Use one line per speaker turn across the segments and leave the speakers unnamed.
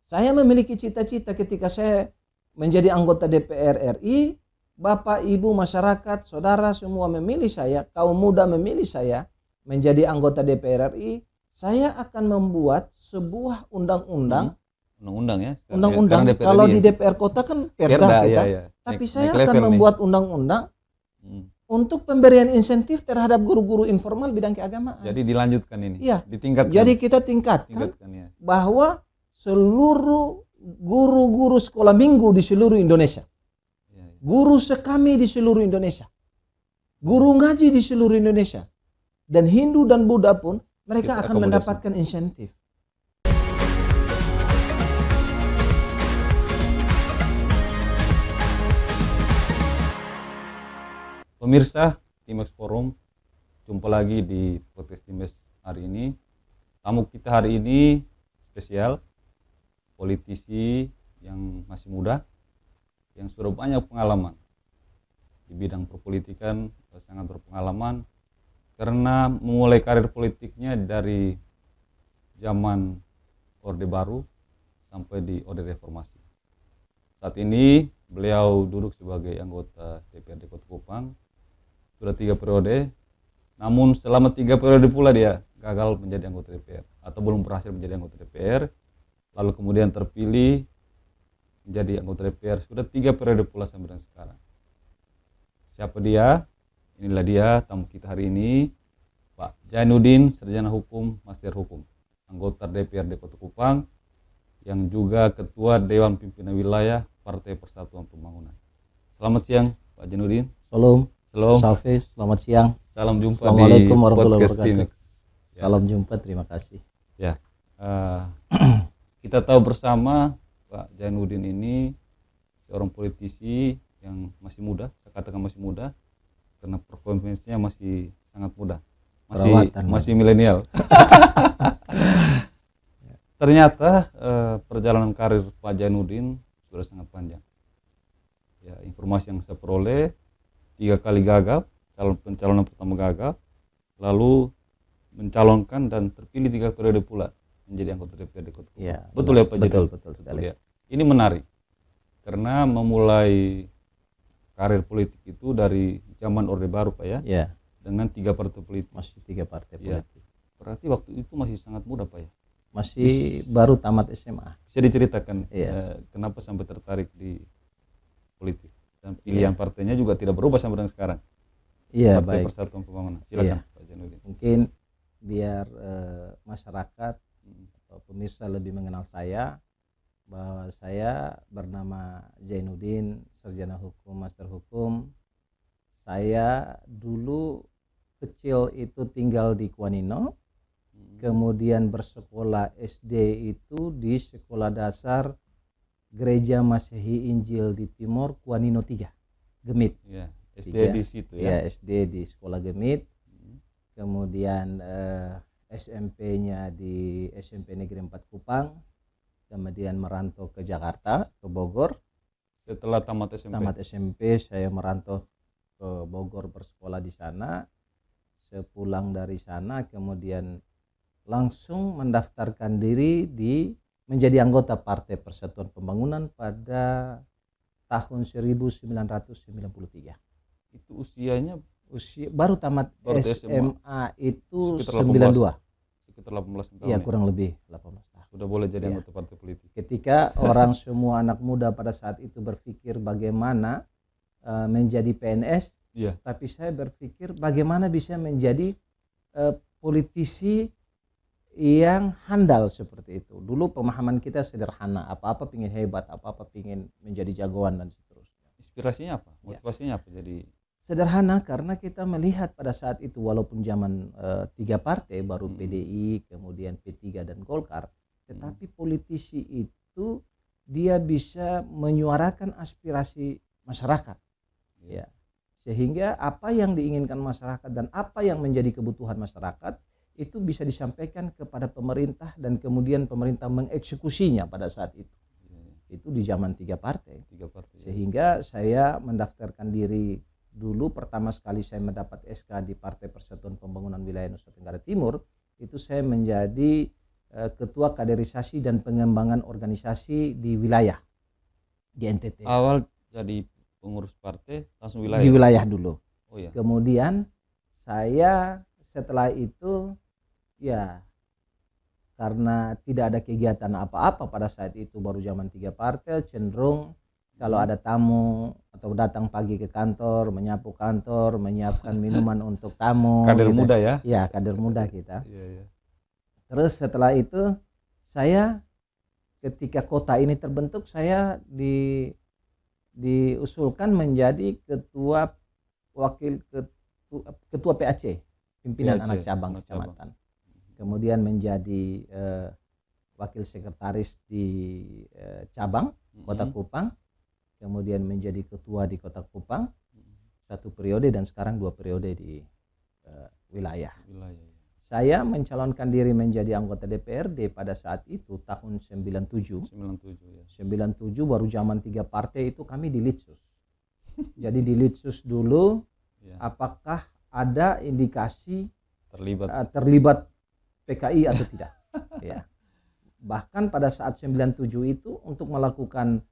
Saya memiliki cita-cita ketika saya menjadi anggota DPR RI, Bapak, Ibu, masyarakat, saudara semua memilih saya, kaum muda memilih saya menjadi anggota DPR RI, saya akan membuat sebuah undang-undang.
Undang-undang ya.
Undang-undang kalau di DPR kota kan perda kita.
Ya.
Tapi saya akan membuat undang-undang untuk pemberian insentif terhadap guru-guru informal bidang keagamaan.
Jadi dilanjutkan ini.
Iya.
Ditingkatkan.
Jadi kita tingkatkan ya. Bahwa seluruh guru-guru sekolah minggu di seluruh Indonesia, guru sekami di seluruh Indonesia, guru ngaji di seluruh Indonesia, dan Hindu dan Buddha pun mereka akan mendapatkan insentif.
Pemirsa Timex Forum, jumpa lagi di podcast Timex hari ini. Tamu kita hari ini spesial, politisi yang masih muda, yang sudah banyak pengalaman di bidang perpolitikan, sangat berpengalaman karena memulai karir politiknya dari zaman Orde Baru sampai di Orde Reformasi. Saat ini beliau duduk sebagai anggota DPRD Kota Kupang sudah 3 periode, namun selama 3 periode pula dia gagal menjadi anggota DPR atau belum berhasil menjadi anggota DPR, lalu kemudian terpilih menjadi anggota DPR sudah 3 periode pula sampai dengan sekarang. Siapa dia? Inilah dia tamu kita hari ini, Pak Zainuddin, sarjana hukum, master hukum, anggota DPRD Kota Kupang, yang juga ketua Dewan Pimpinan Wilayah Partai Persatuan Pembangunan. Selamat siang Pak Zainuddin.
Salam. Salve, selamat siang.
Salam jumpa.
Assalamualaikum warahmatullahi wabarakatuh.
Ya.
Salam jumpa, terima kasih.
Ya, kita tahu bersama Pak Zainuddin ini seorang politisi yang masih muda, saya katakan masih muda, karena performance-nya masih sangat muda, masih milenial. Ternyata perjalanan karir Pak Zainuddin sudah sangat panjang. Ya, informasi yang saya peroleh 3 kali gagal, pencalonan pertama gagal, lalu mencalonkan dan terpilih 3 periode pula menjadi anggota DPRD Kota Kupang. Ya, betul ya Pak Zainuddin? Betul sekali. Ya. Ini menarik karena memulai karir politik itu dari zaman Orde Baru Pak ya, dengan 3 partai politik.
Masih 3 partai politik.
Berarti waktu itu masih sangat muda Pak ya?
Masih baru tamat SMA.
Bisa diceritakan kenapa sampai tertarik di politik? Dan pilihan partainya juga tidak berubah sampai dengan sekarang.
Iya,
Partai
baik.
Persatuan Pembangunan. Silakan Pak Zainuddin.
Mungkin biar masyarakat atau pemirsa lebih mengenal saya, bahwa saya bernama Zainuddin, sarjana hukum, master hukum. Saya dulu kecil itu tinggal di Kuanino, kemudian bersekolah SD itu di Sekolah Dasar Gereja Masehi Injil di Timur, Kuanino 3, Gemit.
Ya, SD 3. Di situ ya?
Ya, SD di Sekolah Gemit. Kemudian SMP-nya di SMP Negeri 4 Kupang. Kemudian merantau ke Jakarta, ke Bogor.
Setelah tamat SMP?
Tamat SMP saya merantau ke Bogor, bersekolah di sana. Sepulang dari sana kemudian langsung mendaftarkan diri menjadi anggota Partai Persatuan Pembangunan pada tahun 1993.
Itu usia
baru tamat SMA itu 92.
Sekitar 18 tahun.
Iya, kurang lebih 18 tahun.
Sudah boleh jadi anggota partai politik.
Ketika orang semua anak muda pada saat itu berpikir bagaimana menjadi PNS, tapi saya berpikir bagaimana bisa menjadi politisi yang handal seperti itu. Dulu pemahaman kita sederhana, apa-apa pingin hebat, apa-apa pingin menjadi jagoan dan seterusnya.
Inspirasinya apa? Motivasinya apa jadi?
Sederhana karena kita melihat pada saat itu walaupun zaman 3 partai baru PDI, kemudian P3 dan Golkar, tetapi politisi itu dia bisa menyuarakan aspirasi masyarakat. Ya. Sehingga apa yang diinginkan masyarakat dan apa yang menjadi kebutuhan masyarakat itu bisa disampaikan kepada pemerintah dan kemudian pemerintah mengeksekusinya pada saat itu. Itu di zaman 3 partai. Sehingga saya mendaftarkan diri dulu, pertama sekali saya mendapat SK di Partai Persatuan Pembangunan Wilayah Nusa Tenggara Timur, itu saya menjadi ketua kaderisasi dan pengembangan organisasi di wilayah di NTT.
Awal jadi pengurus partai langsung wilayah.
Di wilayah dulu.
Oh ya.
Kemudian saya setelah itu ya karena tidak ada kegiatan apa-apa pada saat itu, baru zaman 3 partai, cenderung kalau ada tamu atau datang pagi ke kantor, menyapu kantor, menyiapkan minuman untuk tamu.
Kader
gitu.
muda ya?
Ya, kader muda kita.
Iya.
Terus setelah itu saya ketika kota ini terbentuk, saya diusulkan menjadi ketua PAC, pimpinan
PAC,
anak cabang kecamatan. Kemudian menjadi wakil sekretaris di cabang Kota Kupang, kemudian menjadi ketua di Kota Kupang 1 periode dan sekarang 2 periode di wilayah. Saya mencalonkan diri menjadi anggota DPRD pada saat itu tahun 97 ya. 97 baru zaman 3 partai itu kami di Litsus. Jadi di Litsus dulu ya. Apakah ada indikasi terlibat PKI atau tidak? Ya. Bahkan pada saat 97 itu untuk melakukan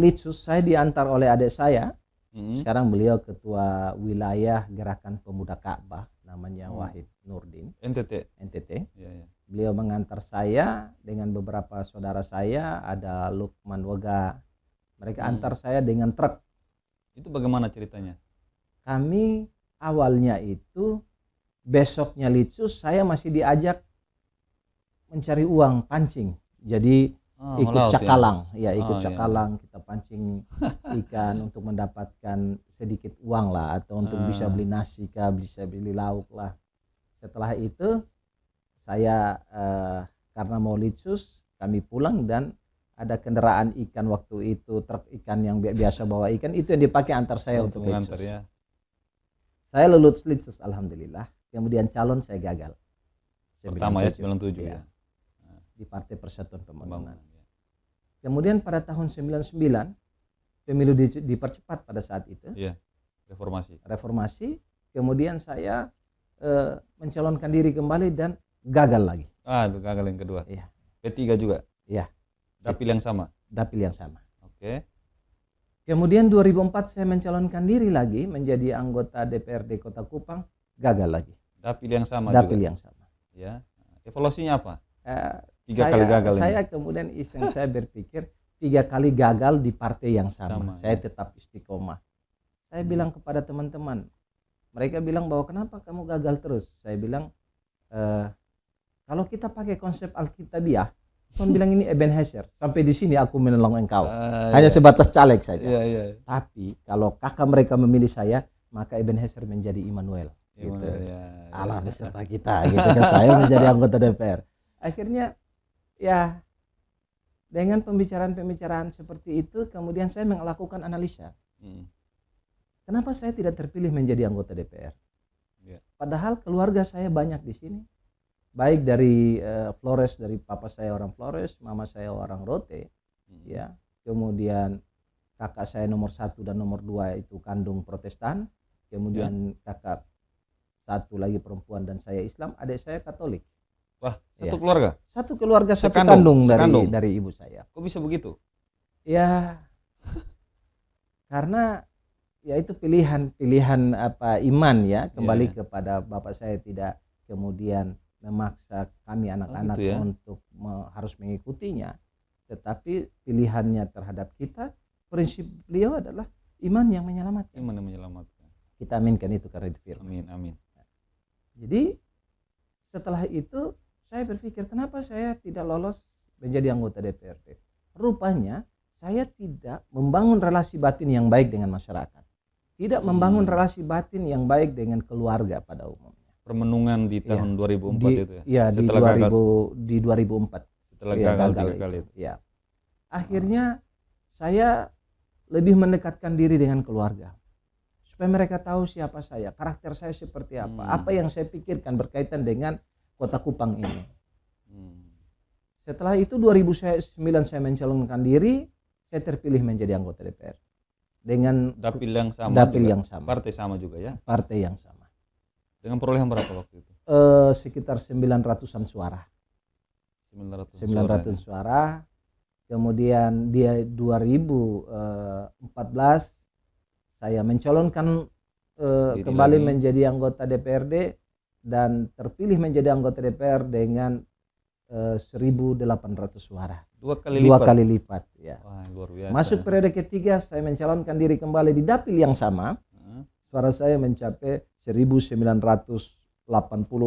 Litsus, saya diantar oleh adik saya. Sekarang beliau ketua wilayah Gerakan Pemuda Ka'bah, namanya Wahid Nurdin. NTT. Ya. Beliau mengantar saya dengan beberapa saudara saya, ada Lukman Wega. Mereka antar saya dengan truk.
Itu bagaimana ceritanya?
Kami awalnya itu besoknya Litsus saya masih diajak mencari uang pancing. Jadi ikut cakalang, ikut cakalang, kita pancing ikan untuk mendapatkan sedikit uang lah, atau untuk bisa beli nasi kah, bisa beli lauk lah. Setelah itu saya karena mau Litsus, kami pulang dan ada kendaraan ikan waktu itu, truk ikan yang biasa bawa ikan, itu yang dipakai antar saya untuk Litsus. Ya. Saya lulus Litsus alhamdulillah. Kemudian calon saya gagal.
Pertama 97 ya.
Di Partai Persatuan Pembangunan. Kemudian pada tahun 99 pemilu dipercepat pada saat itu.
Iya.
Reformasi. Kemudian saya mencalonkan diri kembali dan gagal lagi.
Gagal yang kedua.
Iya.
P3 juga.
Iya.
Dapil yang sama.
Oke. Kemudian 2004 saya mencalonkan diri lagi menjadi anggota DPRD Kota Kupang, gagal lagi.
Dapil yang sama. Ya. Evaluasinya apa? 3 kali gagal.
Saya kemudian iseng, saya berpikir 3 kali gagal di partai yang sama. Saya tetap istiqomah. Saya bilang kepada teman-teman, mereka bilang bahwa kenapa kamu gagal terus? Saya bilang kalau kita pakai konsep Alkitabiah, Tuhan bilang ini Ebenezer, sampai di sini aku menolong engkau. Hanya sebatas caleg saja. Tapi kalau kakak mereka memilih saya, maka Ebenezer menjadi Immanuel. Gitu. Allah beserta kita. Gitu kan, saya menjadi anggota DPR. Akhirnya ya dengan pembicaraan seperti itu, kemudian saya melakukan analisa. Kenapa saya tidak terpilih menjadi anggota DPR? Padahal keluarga saya banyak di sini. Baik dari Flores, dari papa saya orang Flores, mama saya orang Rote, ya. Kemudian kakak saya nomor 1 dan nomor 2 itu kandung Protestan, kemudian kakak 1 lagi perempuan dan saya Islam, adik saya Katolik.
Wah, satu keluarga?
Satu keluarga, satu kandung dari ibu saya.
Kok bisa begitu?
Ya, karena ya itu pilihan iman ya, kembali kepada bapak saya, tidak kemudian memaksa kami anak-anak untuk harus mengikutinya, tetapi pilihannya terhadap kita, prinsip beliau adalah iman yang menyelamatkan. Kita aminkan itu karena itu firman.
Amin.
Jadi setelah itu saya berpikir, kenapa saya tidak lolos menjadi anggota DPRD? Rupanya saya tidak membangun relasi batin yang baik dengan masyarakat, tidak membangun relasi batin yang baik dengan keluarga pada umumnya.
Permenungan di tahun 2004 itu ya?
Iya, di 2004.
Setelah gagal 3 kali itu.
Ya. Akhirnya saya lebih mendekatkan diri dengan keluarga. Supaya mereka tahu siapa saya, karakter saya seperti apa yang saya pikirkan berkaitan dengan Kota Kupang ini. Setelah itu 2009 saya mencalonkan diri, saya terpilih menjadi anggota DPR. Dengan
dapil yang sama.
Dapil yang sama.
Partai sama juga ya?
Partai yang sama.
Dengan perolehan berapa waktu itu?
Sekitar 900-an suara.
900
900 suara. Kemudian dia 2014 saya mencalonkan kembali
lagi.
menjadi anggota DPRD dan terpilih menjadi anggota DPR dengan 1.800 suara.
Dua kali
lipat ya.
Wah, luar biasa.
Masuk periode ketiga saya mencalonkan diri kembali di dapil yang sama. Suara saya mencapai 1.980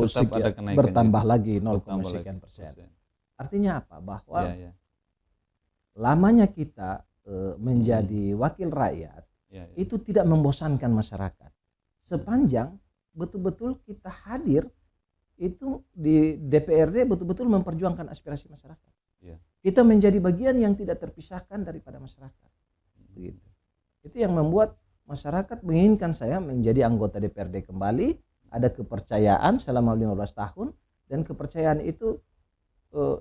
sekian, bertambah lagi 0, sekian persen. Artinya apa? Bahwa lamanya kita menjadi wakil rakyat itu tidak membosankan masyarakat. Sepanjang betul-betul kita hadir itu di DPRD betul-betul memperjuangkan aspirasi masyarakat. Kita menjadi bagian yang tidak terpisahkan daripada masyarakat. Begitu. Itu yang membuat masyarakat menginginkan saya menjadi anggota DPRD kembali, ada kepercayaan selama 15 tahun dan kepercayaan itu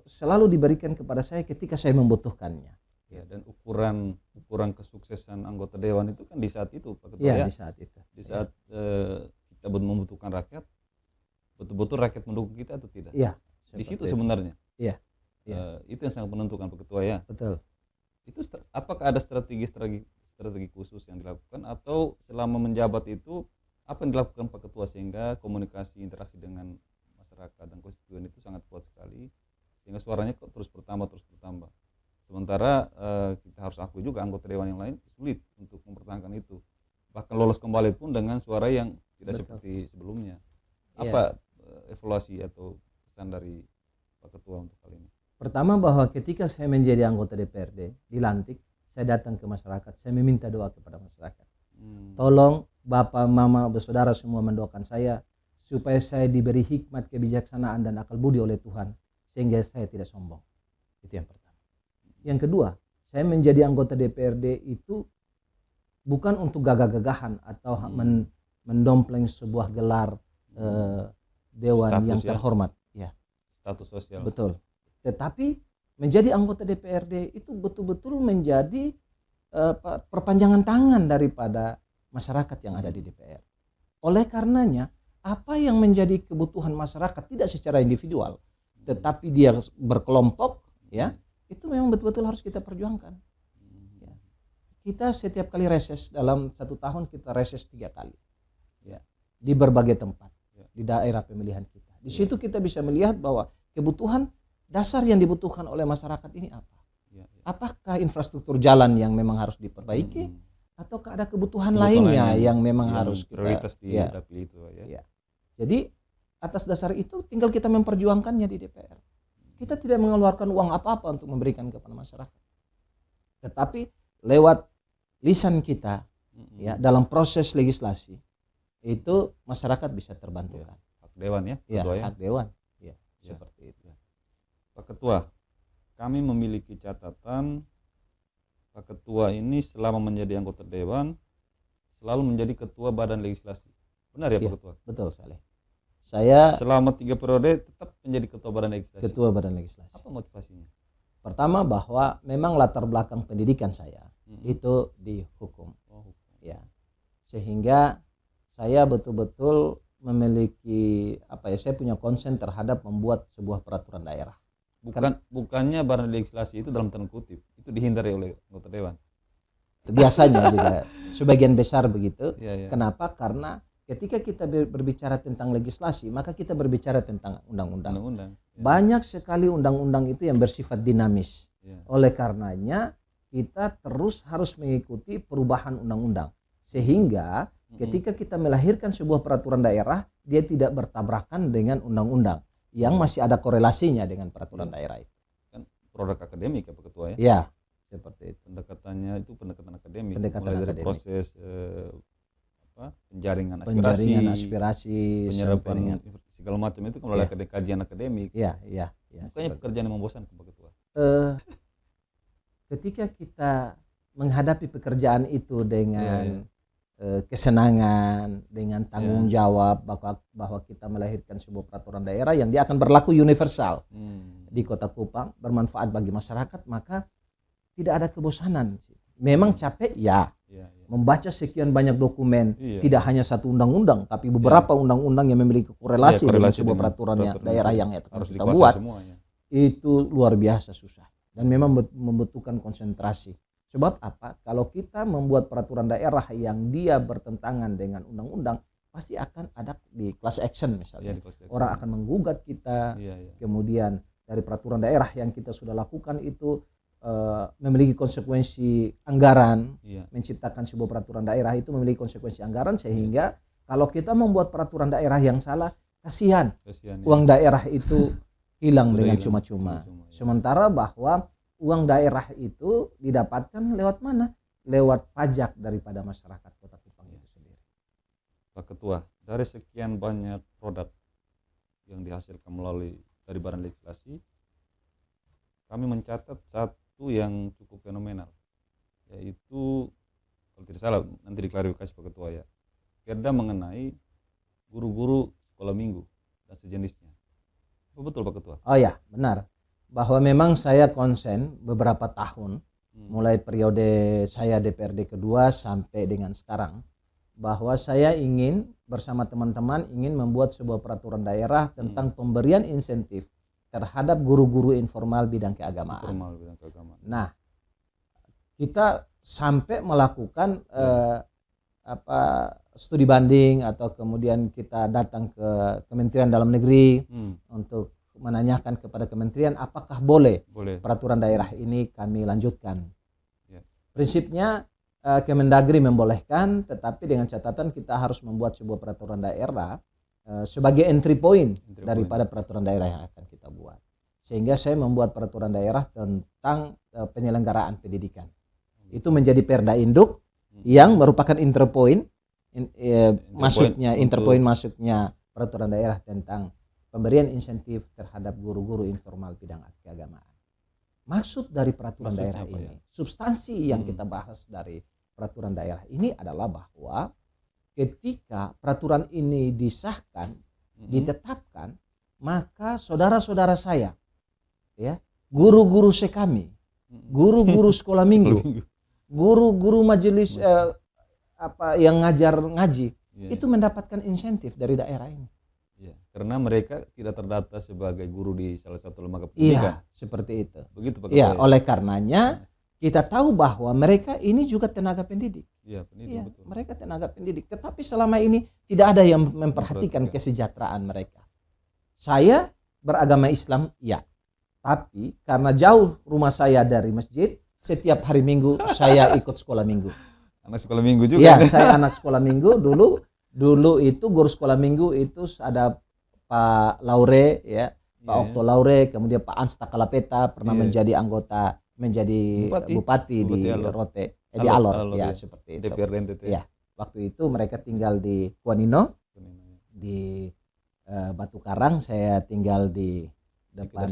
selalu diberikan kepada saya ketika saya membutuhkannya.
Ya, dan ukuran kesuksesan anggota dewan itu kan di saat itu, Pak Ketua,
ya. Di saat itu.
Di saat kita membutuhkan rakyat, betul-betul rakyat mendukung kita atau tidak?
Iya.
Di situ sebenarnya.
Iya.
Itu yang sangat menentukan, Pak Ketua, ya.
Betul.
Itu apakah ada strategi khusus yang dilakukan atau selama menjabat itu apa yang dilakukan Pak Ketua sehingga komunikasi interaksi dengan masyarakat dan konstituen itu sangat kuat sekali sehingga suaranya terus bertambah. Sementara kita harus akui juga anggota dewan yang lain sulit untuk mempertahankan itu, bahkan lolos kembali pun dengan suara yang tidak seperti sebelumnya. Apa evaluasi atau pesan dari Pak Ketua untuk hal ini?
Pertama, bahwa ketika saya menjadi anggota DPRD dilantik, saya datang ke masyarakat, saya meminta doa kepada masyarakat. Tolong Bapak, Mama, Bersaudara semua mendoakan saya supaya saya diberi hikmat, kebijaksanaan dan akal budi oleh Tuhan sehingga saya tidak sombong. Itu yang pertama. Yang kedua, saya menjadi anggota DPRD itu bukan untuk gagah-gagahan atau mendompleng sebuah gelar dewan status yang terhormat. Ya.
Status sosial.
Betul. Tetapi menjadi anggota DPRD itu betul-betul menjadi perpanjangan tangan daripada masyarakat yang ada di DPR. Oleh karenanya, apa yang menjadi kebutuhan masyarakat tidak secara individual, tetapi dia berkelompok, ya, itu memang betul-betul harus kita perjuangkan. Ya. Kita setiap kali reses dalam 1 tahun kita reses 3 kali, ya, di berbagai tempat, di daerah pemilihan kita. Di situ kita bisa melihat bahwa kebutuhan dasar yang dibutuhkan oleh masyarakat ini apa? Apakah infrastruktur jalan yang memang harus diperbaiki, ataukah ada kebutuhan lainnya yang memang harus kita
prioritas di dapil itu,
ya. Jadi atas dasar itu tinggal kita memperjuangkannya di DPR. Kita tidak mengeluarkan uang apa-apa untuk memberikan kepada masyarakat, tetapi lewat lisan kita, ya, dalam proses legislasi itu masyarakat bisa terbantukan.
Hak dewan, ya,
hak dewan, ya, seperti itu.
Pak Ketua, kami memiliki catatan Pak Ketua ini selama menjadi anggota dewan selalu menjadi ketua badan legislasi. Benar ya, Pak Ketua? Betul sekali. Saya selama 3 periode tetap menjadi ketua badan legislasi.
Ketua badan legislasi.
Apa motivasinya?
Pertama, bahwa memang latar belakang pendidikan saya itu di hukum. Ya. Sehingga saya betul-betul memiliki saya punya konsen terhadap membuat sebuah peraturan daerah.
Bukannya badan legislasi itu dalam tanda kutip itu dihindari oleh anggota dewan.
Biasanya juga sebagian besar begitu.
Ya.
Kenapa? Karena ketika kita berbicara tentang legislasi, maka kita berbicara tentang undang-undang. Ya. Banyak sekali undang-undang itu yang bersifat dinamis. Ya. Oleh karenanya kita terus harus mengikuti perubahan undang-undang. Sehingga ketika kita melahirkan sebuah peraturan daerah, dia tidak bertabrakan dengan undang-undang yang masih ada korelasinya dengan peraturan daerah itu.
Kan produk akademik ya, Pak Ketua, ya?
Ya, seperti itu.
Pendekatannya itu pendekatan akademik.
Mulai dari
proses penjaringan
aspirasi,
penyerapan segala macam itu kan melalui kajian akademik.
Iya.
Bukannya pekerjaan yang membosankan, Pak Ketua?
Ketika kita menghadapi pekerjaan itu dengan kesenangan, dengan tanggung jawab bahwa kita melahirkan sebuah peraturan daerah yang dia akan berlaku universal di Kota Kupang, bermanfaat bagi masyarakat, maka tidak ada kebosanan. Memang capek, ya. Membaca sekian banyak dokumen,
Iya.
tidak hanya satu undang-undang, tapi beberapa undang-undang yang memiliki korelasi dengan sebuah peraturan daerah yang
harus
kita buat,
semuanya.
itu luar biasa susah dan memang membutuhkan konsentrasi. Sebab apa? Kalau kita membuat peraturan daerah yang dia bertentangan dengan undang-undang, pasti akan ada di class action misalnya. Orang akan menggugat kita. Kemudian dari peraturan daerah yang kita sudah lakukan itu memiliki konsekuensi anggaran, menciptakan sebuah peraturan daerah itu memiliki konsekuensi anggaran, sehingga kalau kita membuat peraturan daerah yang salah, kasihan uang daerah itu hilang dengan cuma-cuma. Sementara bahwa uang daerah itu didapatkan lewat mana? Lewat pajak daripada masyarakat Kota Kupang itu sendiri.
Pak Ketua, dari sekian banyak produk yang dihasilkan melalui dari badan legislasi, kami mencatat satu yang cukup fenomenal, yaitu kalau tidak salah nanti diklarifikasi Pak Ketua ya, perda mengenai guru-guru sekolah minggu dan sejenisnya. Betul Pak Ketua?
Oh ya, benar. Bahwa memang saya konsen beberapa tahun, mulai periode saya DPRD kedua sampai dengan sekarang, bahwa saya ingin bersama teman-teman ingin membuat sebuah peraturan daerah tentang pemberian insentif terhadap guru-guru informal bidang keagamaan. Nah, kita sampai melakukan studi banding atau kemudian kita datang ke Kementerian Dalam Negeri untuk menanyakan kepada kementerian apakah boleh peraturan daerah ini kami lanjutkan. Prinsipnya Kemendagri membolehkan, tetapi dengan catatan kita harus membuat sebuah peraturan daerah sebagai entry point daripada peraturan daerah yang akan kita buat. Sehingga saya membuat peraturan daerah tentang penyelenggaraan pendidikan. Itu menjadi perda induk yang merupakan entry point, masuknya peraturan daerah tentang pemberian insentif terhadap guru-guru informal bidang keagamaan. Maksud dari peraturan daerah ini, substansi yang kita bahas dari peraturan daerah ini adalah bahwa ketika peraturan ini disahkan, ditetapkan, maka saudara-saudara saya, ya, guru-guru sekami, guru-guru sekolah minggu, guru-guru majelis yang ngajar ngaji, itu mendapatkan insentif dari daerah ini.
Karena mereka tidak terdata sebagai guru di salah satu lembaga pendidikan.
Iya, seperti itu.
Begitu Pak
Ketua. Oleh karenanya kita tahu bahwa mereka ini juga tenaga pendidik.
Betul.
Mereka tenaga pendidik. Tetapi selama ini tidak ada yang memperhatikan kesejahteraan mereka. Saya beragama Islam, ya. Tapi karena jauh rumah saya dari masjid, setiap hari Minggu saya ikut sekolah minggu.
Anak sekolah minggu juga?
Iya, saya anak sekolah minggu. Dulu itu guru sekolah minggu itu ada Pak Laure, ya, Pak Okto Laure, kemudian Pak Ans Takalapeta pernah menjadi anggota, menjadi bupati di Rote, di Alor, ya seperti itu. Ya, waktu itu mereka tinggal di Kuanino, di Batu Karang, saya tinggal di depan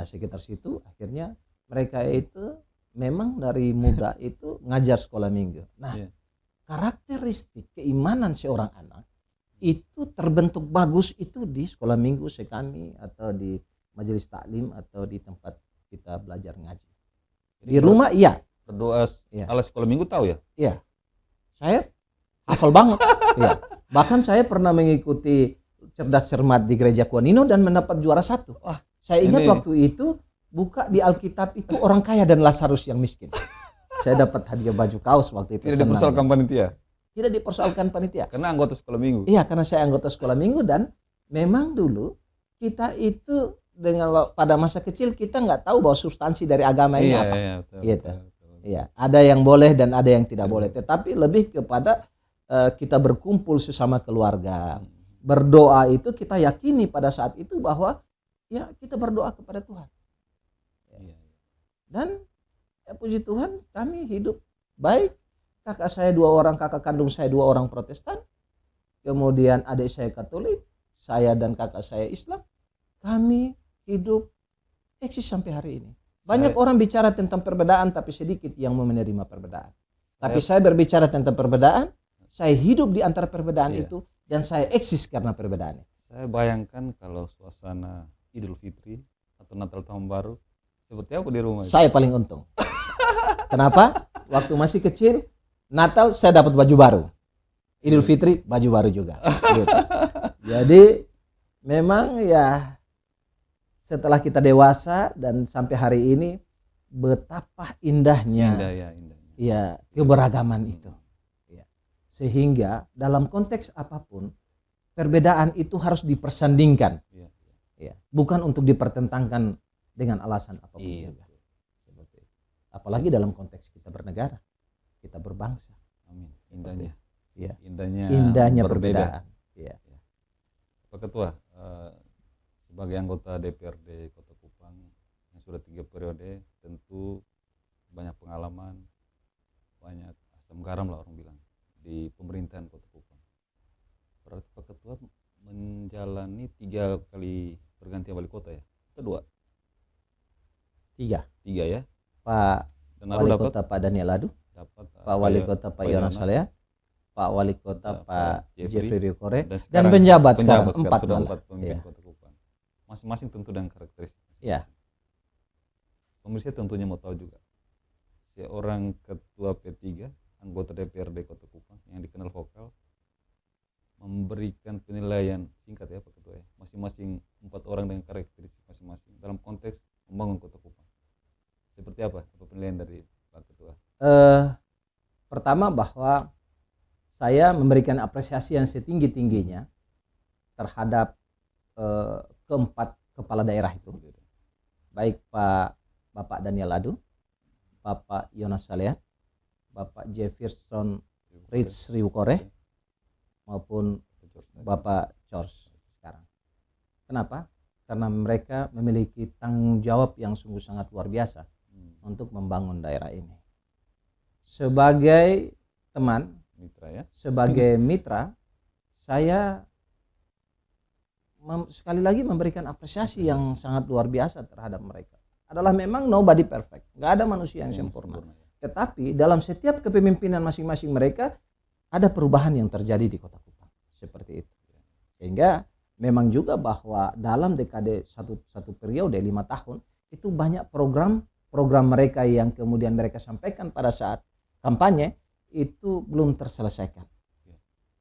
sekitar situ. Akhirnya mereka itu memang dari muda itu ngajar sekolah minggu. Nah, karakteristik keimanan seorang anak itu terbentuk bagus itu di sekolah minggu sekami atau di majelis taklim atau di tempat kita belajar ngaji. Di rumah
berdoa ala sekolah minggu tahu ya?
Iya. Saya hafal banget. Iya. Bahkan saya pernah mengikuti cerdas cermat di gereja Kuanino dan mendapat juara 1. Saya ingat waktu itu buka di Alkitab itu orang kaya dan Lazarus yang miskin. Saya dapat hadiah baju kaos waktu itu.
Tidak dipersoalkan panitia?
Tidak dipersoalkan panitia.
Karena anggota sekolah minggu?
Iya, karena saya anggota sekolah minggu dan memang dulu kita itu pada masa kecil kita nggak tahu bahwa substansi dari agama ini apa. Iya, ada yang boleh dan ada yang tidak boleh. Tetapi lebih kepada kita berkumpul sesama keluarga. Berdoa itu kita yakini pada saat itu bahwa ya kita berdoa kepada Tuhan. Dan ya, puji Tuhan kami hidup baik. Kakak saya 2 orang, kakak kandung saya 2 orang Protestan. Kemudian adik saya Katolik, saya dan kakak saya Islam. Kami hidup eksis sampai hari ini. Banyak orang bicara tentang perbedaan tapi sedikit yang mau menerima perbedaan. Tapi saya berbicara tentang perbedaan, saya hidup di antara perbedaan itu dan saya eksis karena perbedaan.
Saya bayangkan kalau suasana Idul Fitri atau Natal Tahun Baru seperti apa di rumah?
Saya paling untung. Kenapa? Waktu masih kecil Natal saya dapat baju baru. Idul Fitri baju baru juga. Gitu. Jadi memang ya setelah kita dewasa dan sampai hari ini betapa indahnya ya keberagaman itu. Ya. Sehingga dalam konteks apapun perbedaan itu harus dipersandingkan. Ya. Bukan untuk dipertentangkan dengan alasan apapun juga. Apalagi dalam konteks kita bernegara, kita berbangsa.
Amin. Indahnya.
Ya.
Indahnya
perbedaan. Ya.
Pak Ketua, sebagai anggota DPRD Kota Kupang yang sudah 3 periode, tentu banyak pengalaman, banyak asam garam lah orang bilang di pemerintahan Kota Kupang. Berarti Pak Ketua menjalani 3 kali pergantian wali kota ya? Kedua?
3
ya?
Pak Wali Kota Pak Daniel Ladu, Pak Wali Kota Pak Yonas Saleh, Pak Wali Kota Pak Jeffrey Riukore, dan penjabat sekarang 4
pemimpin Kota Kupang. Masing-masing tentu dengan karakteristik.
Ya.
Pemirsa tentunya mau tahu juga. Seorang ketua P3, anggota DPRD Kota Kupang yang dikenal vokal, memberikan penilaian singkat ya Pak Ketua ya, masing-masing 4 orang dengan karakteristik masing-masing dalam konteks membangun Kota Kupang. Seperti apa penilaian dari Pak Ketua?
Pertama bahwa saya memberikan apresiasi yang setinggi-tingginya terhadap keempat kepala daerah itu, baik Bapak Daniel Ladu, Bapak Yonas Saleh, Bapak Jefferson Rich Riukore, maupun Bapak George sekarang. Kenapa? Karena mereka memiliki tanggung jawab yang sungguh sangat luar biasa untuk membangun daerah ini. Sebagai teman, sebagai mitra, saya sekali lagi memberikan apresiasi yang sangat luar biasa terhadap mereka. Adalah memang nobody perfect, nggak ada manusia yang sempurna. Tetapi dalam setiap kepemimpinan masing-masing mereka ada perubahan yang terjadi di Kota Kupang seperti itu. Sehingga memang juga bahwa dalam dekade satu periode 5 tahun itu banyak program mereka yang kemudian mereka sampaikan pada saat kampanye itu belum terselesaikan.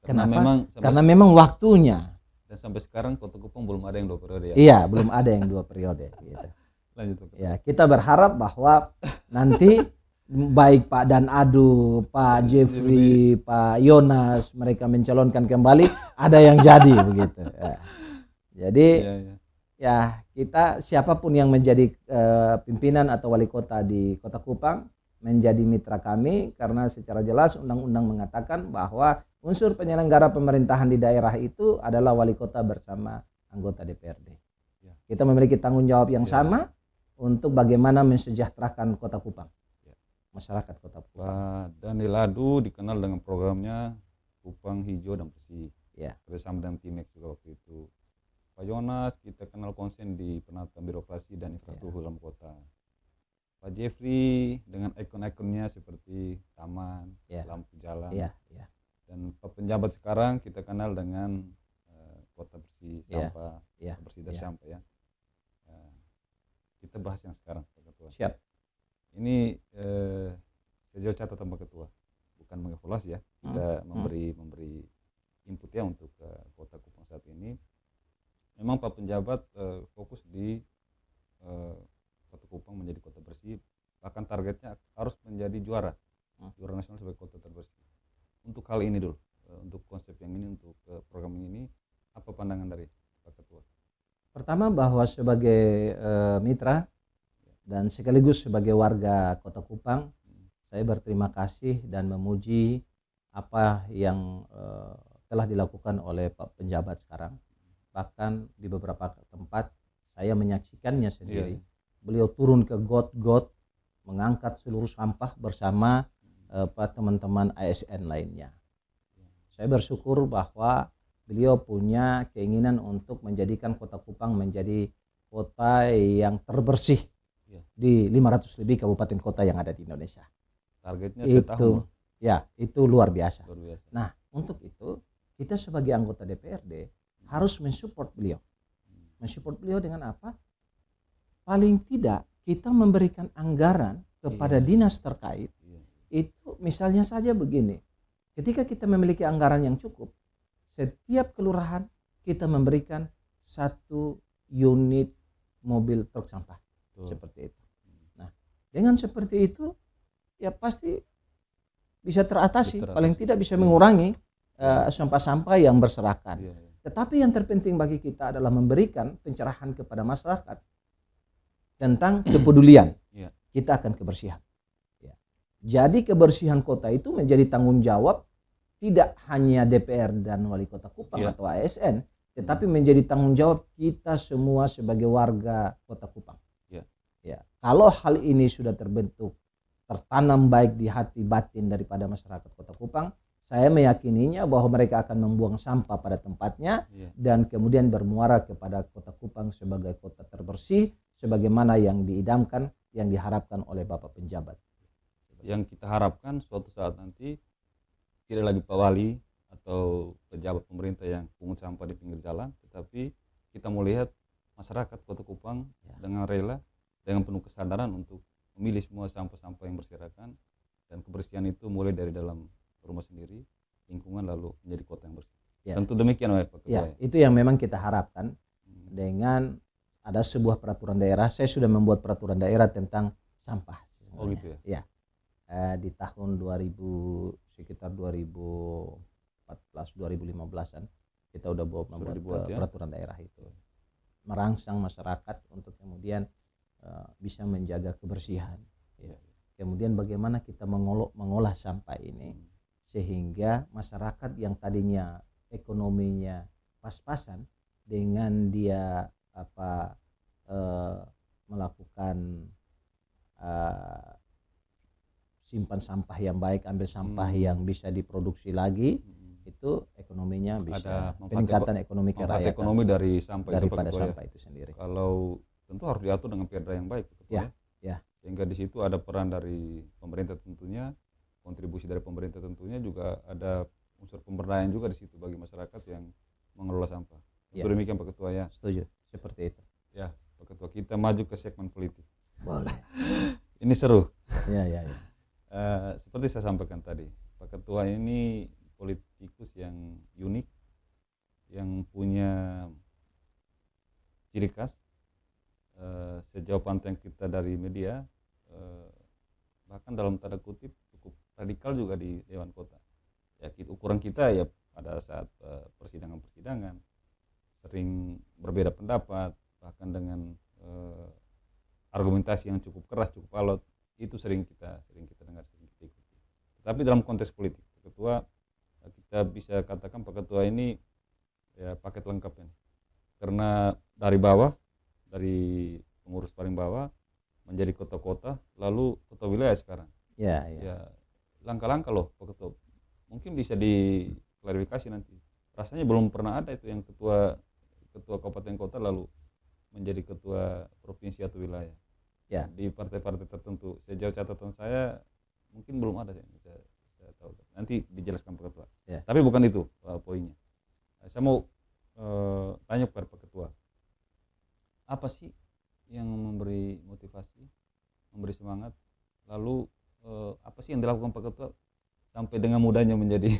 Kenapa? Karena memang waktunya.
Dan sampai sekarang Kota Kupang belum ada yang 2 periode ya?
Iya, belum ada yang 2 periode. Gitu.
Lanjut.
Ya, kita berharap bahwa nanti baik Pak Dan Adu, Pak Jeffrey, Pak Yonas, mereka mencalonkan kembali, ada yang jadi begitu. Ya. Jadi ya kita siapapun yang menjadi pimpinan atau wali kota di Kota Kupang menjadi mitra kami, karena secara jelas undang-undang mengatakan bahwa unsur penyelenggara pemerintahan di daerah itu adalah wali kota bersama anggota DPRD. Kita memiliki tanggung jawab yang sama untuk bagaimana mensejahterakan Kota Kupang. Masyarakat Kota Kupang.
Pak Daniel Ladu dikenal dengan programnya Kupang Hijau dan Bersih. Bersama dengan Timex juga waktu itu. Pak Yonas kita kenal konsen di penataan birokrasi dan infrastruktur dalam kota. Pak Jeffrey dengan ikon-ikonnya seperti taman, lampu jalan. Dan Pak penjabat sekarang kita kenal dengan kota bersih, sampah, bersih dari sampah ya. Kita bahas yang sekarang Pak Ketua.
Siap.
Ini sejauh catatan Pak Ketua, bukan mengevaluasi ya, kita memberi input ya untuk Kota Kupang saat ini. Memang Pak penjabat fokus di Kota Kupang menjadi kota bersih, bahkan targetnya harus menjadi juara nasional sebagai kota terbersih. Untuk hal ini dulu, untuk konsep yang ini, untuk program ini, apa pandangan dari Pak Ketua?
Pertama bahwa sebagai mitra dan sekaligus sebagai warga Kota Kupang, saya berterima kasih dan memuji apa yang telah dilakukan oleh Pak penjabat sekarang. Bahkan di beberapa tempat saya menyaksikannya sendiri. Beliau turun ke got-got, mengangkat seluruh sampah bersama teman-teman ASN lainnya. Saya bersyukur bahwa beliau punya keinginan untuk menjadikan Kota Kupang menjadi kota yang terbersih di 500 lebih kabupaten kota yang ada di Indonesia.
Targetnya setahun.
Itu luar biasa. Nah, untuk itu kita sebagai anggota DPRD harus mensupport beliau. Mensupport beliau dengan apa? Paling tidak kita memberikan anggaran kepada dinas terkait itu misalnya saja begini, ketika kita memiliki anggaran yang cukup, setiap kelurahan kita memberikan 1 unit mobil truk sampah. Seperti itu. Nah, dengan seperti itu ya pasti bisa teratasi, paling tidak bisa mengurangi sampah-sampah yang berserakan. Tetapi yang terpenting bagi kita adalah memberikan pencerahan kepada masyarakat tentang kepedulian kita akan kebersihan. Jadi kebersihan kota itu menjadi tanggung jawab tidak hanya DPR dan Wali Kota Kupang atau ASN, tetapi menjadi tanggung jawab kita semua sebagai warga Kota Kupang. Kalau hal ini sudah terbentuk, tertanam baik di hati batin daripada masyarakat Kota Kupang, saya meyakininya bahwa mereka akan membuang sampah pada tempatnya dan kemudian bermuara kepada Kota Kupang sebagai kota terbersih sebagaimana yang diidamkan, yang diharapkan oleh Bapak penjabat.
Yang kita harapkan suatu saat nanti tidak lagi Pak Wali atau pejabat pemerintah yang pungut sampah di pinggir jalan, tetapi kita melihat masyarakat Kota Kupang dengan rela, dengan penuh kesadaran untuk memilih semua sampah-sampah yang berserakan, dan kebersihan itu mulai dari dalam rumah sendiri, lingkungan, lalu menjadi kota yang bersih. Tentu demikian Pak Ketua.
Itu yang memang kita harapkan dengan ada sebuah peraturan daerah. Saya sudah membuat peraturan daerah tentang sampah.
Gitu ya?
Di tahun sekitar 2014-2015an kita udah membuat peraturan daerah itu, merangsang masyarakat untuk kemudian bisa menjaga kebersihan. Kemudian bagaimana kita mengolah sampah ini sehingga masyarakat yang tadinya ekonominya pas-pasan dengan dia melakukan simpan sampah yang baik, ambil sampah yang bisa diproduksi lagi, itu ekonominya bisa peningkatan ekonomi kerakyatan,
ekonomi dari sampah
daripada sampah itu sendiri.
Kalau tentu harus diatur dengan perda yang baik, sehingga di situ ada peran dari pemerintah tentunya, kontribusi dari pemerintah tentunya, juga ada unsur pemberdayaan juga di situ bagi masyarakat yang mengelola sampah. Betul demikian Pak Ketua ya.
Setuju, seperti itu.
Ya Pak Ketua, kita maju ke segmen politik.
Boleh.
Ini seru.
Ya.
Seperti saya sampaikan tadi, Pak Ketua ini politikus yang unik, yang punya ciri khas. Sejauh pantauan kita dari media, bahkan dalam tanda kutip cukup radikal juga di Dewan Kota. Ya, ukuran kita ya pada saat persidangan-persidangan sering berbeda pendapat, bahkan dengan argumentasi yang cukup keras, cukup alot, itu sering kita dengar, sering kita ikuti. Tetapi dalam konteks politik, Pak Ketua, kita bisa katakan Pak Ketua ini ya paket lengkap ini, karena dari bawah, dari pengurus paling bawah menjadi kota-kota, lalu kota wilayah sekarang. Ya, langkah-langkah loh Pak Ketua. Mungkin bisa diklarifikasi nanti. Rasanya belum pernah ada itu yang ketua kabupaten kota lalu menjadi ketua provinsi atau wilayah. Di partai-partai tertentu. Sejauh catatan saya mungkin belum ada, saya tahu. Nanti dijelaskan Pak Ketua. Tapi bukan itu poinnya. Saya mau tanya kepada Pak Ketua. Apa sih yang memberi motivasi, memberi semangat, lalu apa sih yang dilakukan Pak Ketua sampai dengan mudahnya menjadi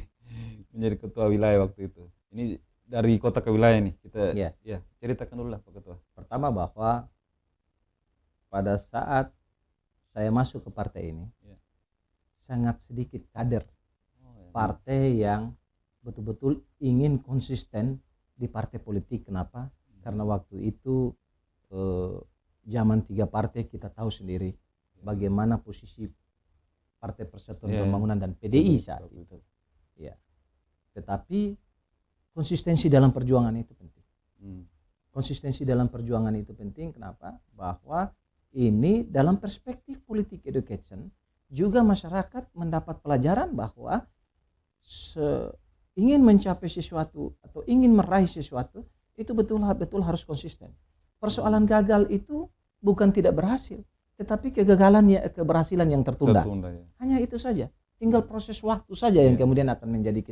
ketua wilayah waktu itu? Ini dari kota ke wilayah nih, kita ceritakan dulu lah Pak Ketua.
Pertama bahwa pada saat saya masuk ke partai ini, sangat sedikit kader partai yang betul-betul ingin konsisten di partai politik. Kenapa? Karena waktu itu zaman 3 partai kita tahu sendiri bagaimana posisi Partai Persatuan Pembangunan dan PDI saat itu. Tetapi konsistensi dalam perjuangan itu penting. Konsistensi dalam perjuangan itu penting. Kenapa? Bahwa ini dalam perspektif politik education juga masyarakat mendapat pelajaran bahwa ingin mencapai sesuatu atau ingin meraih sesuatu itu betul harus konsisten. Persoalan gagal itu bukan tidak berhasil, tetapi keberhasilan yang tertunda. Hanya itu saja. Tinggal proses waktu saja yang kemudian akan menjadi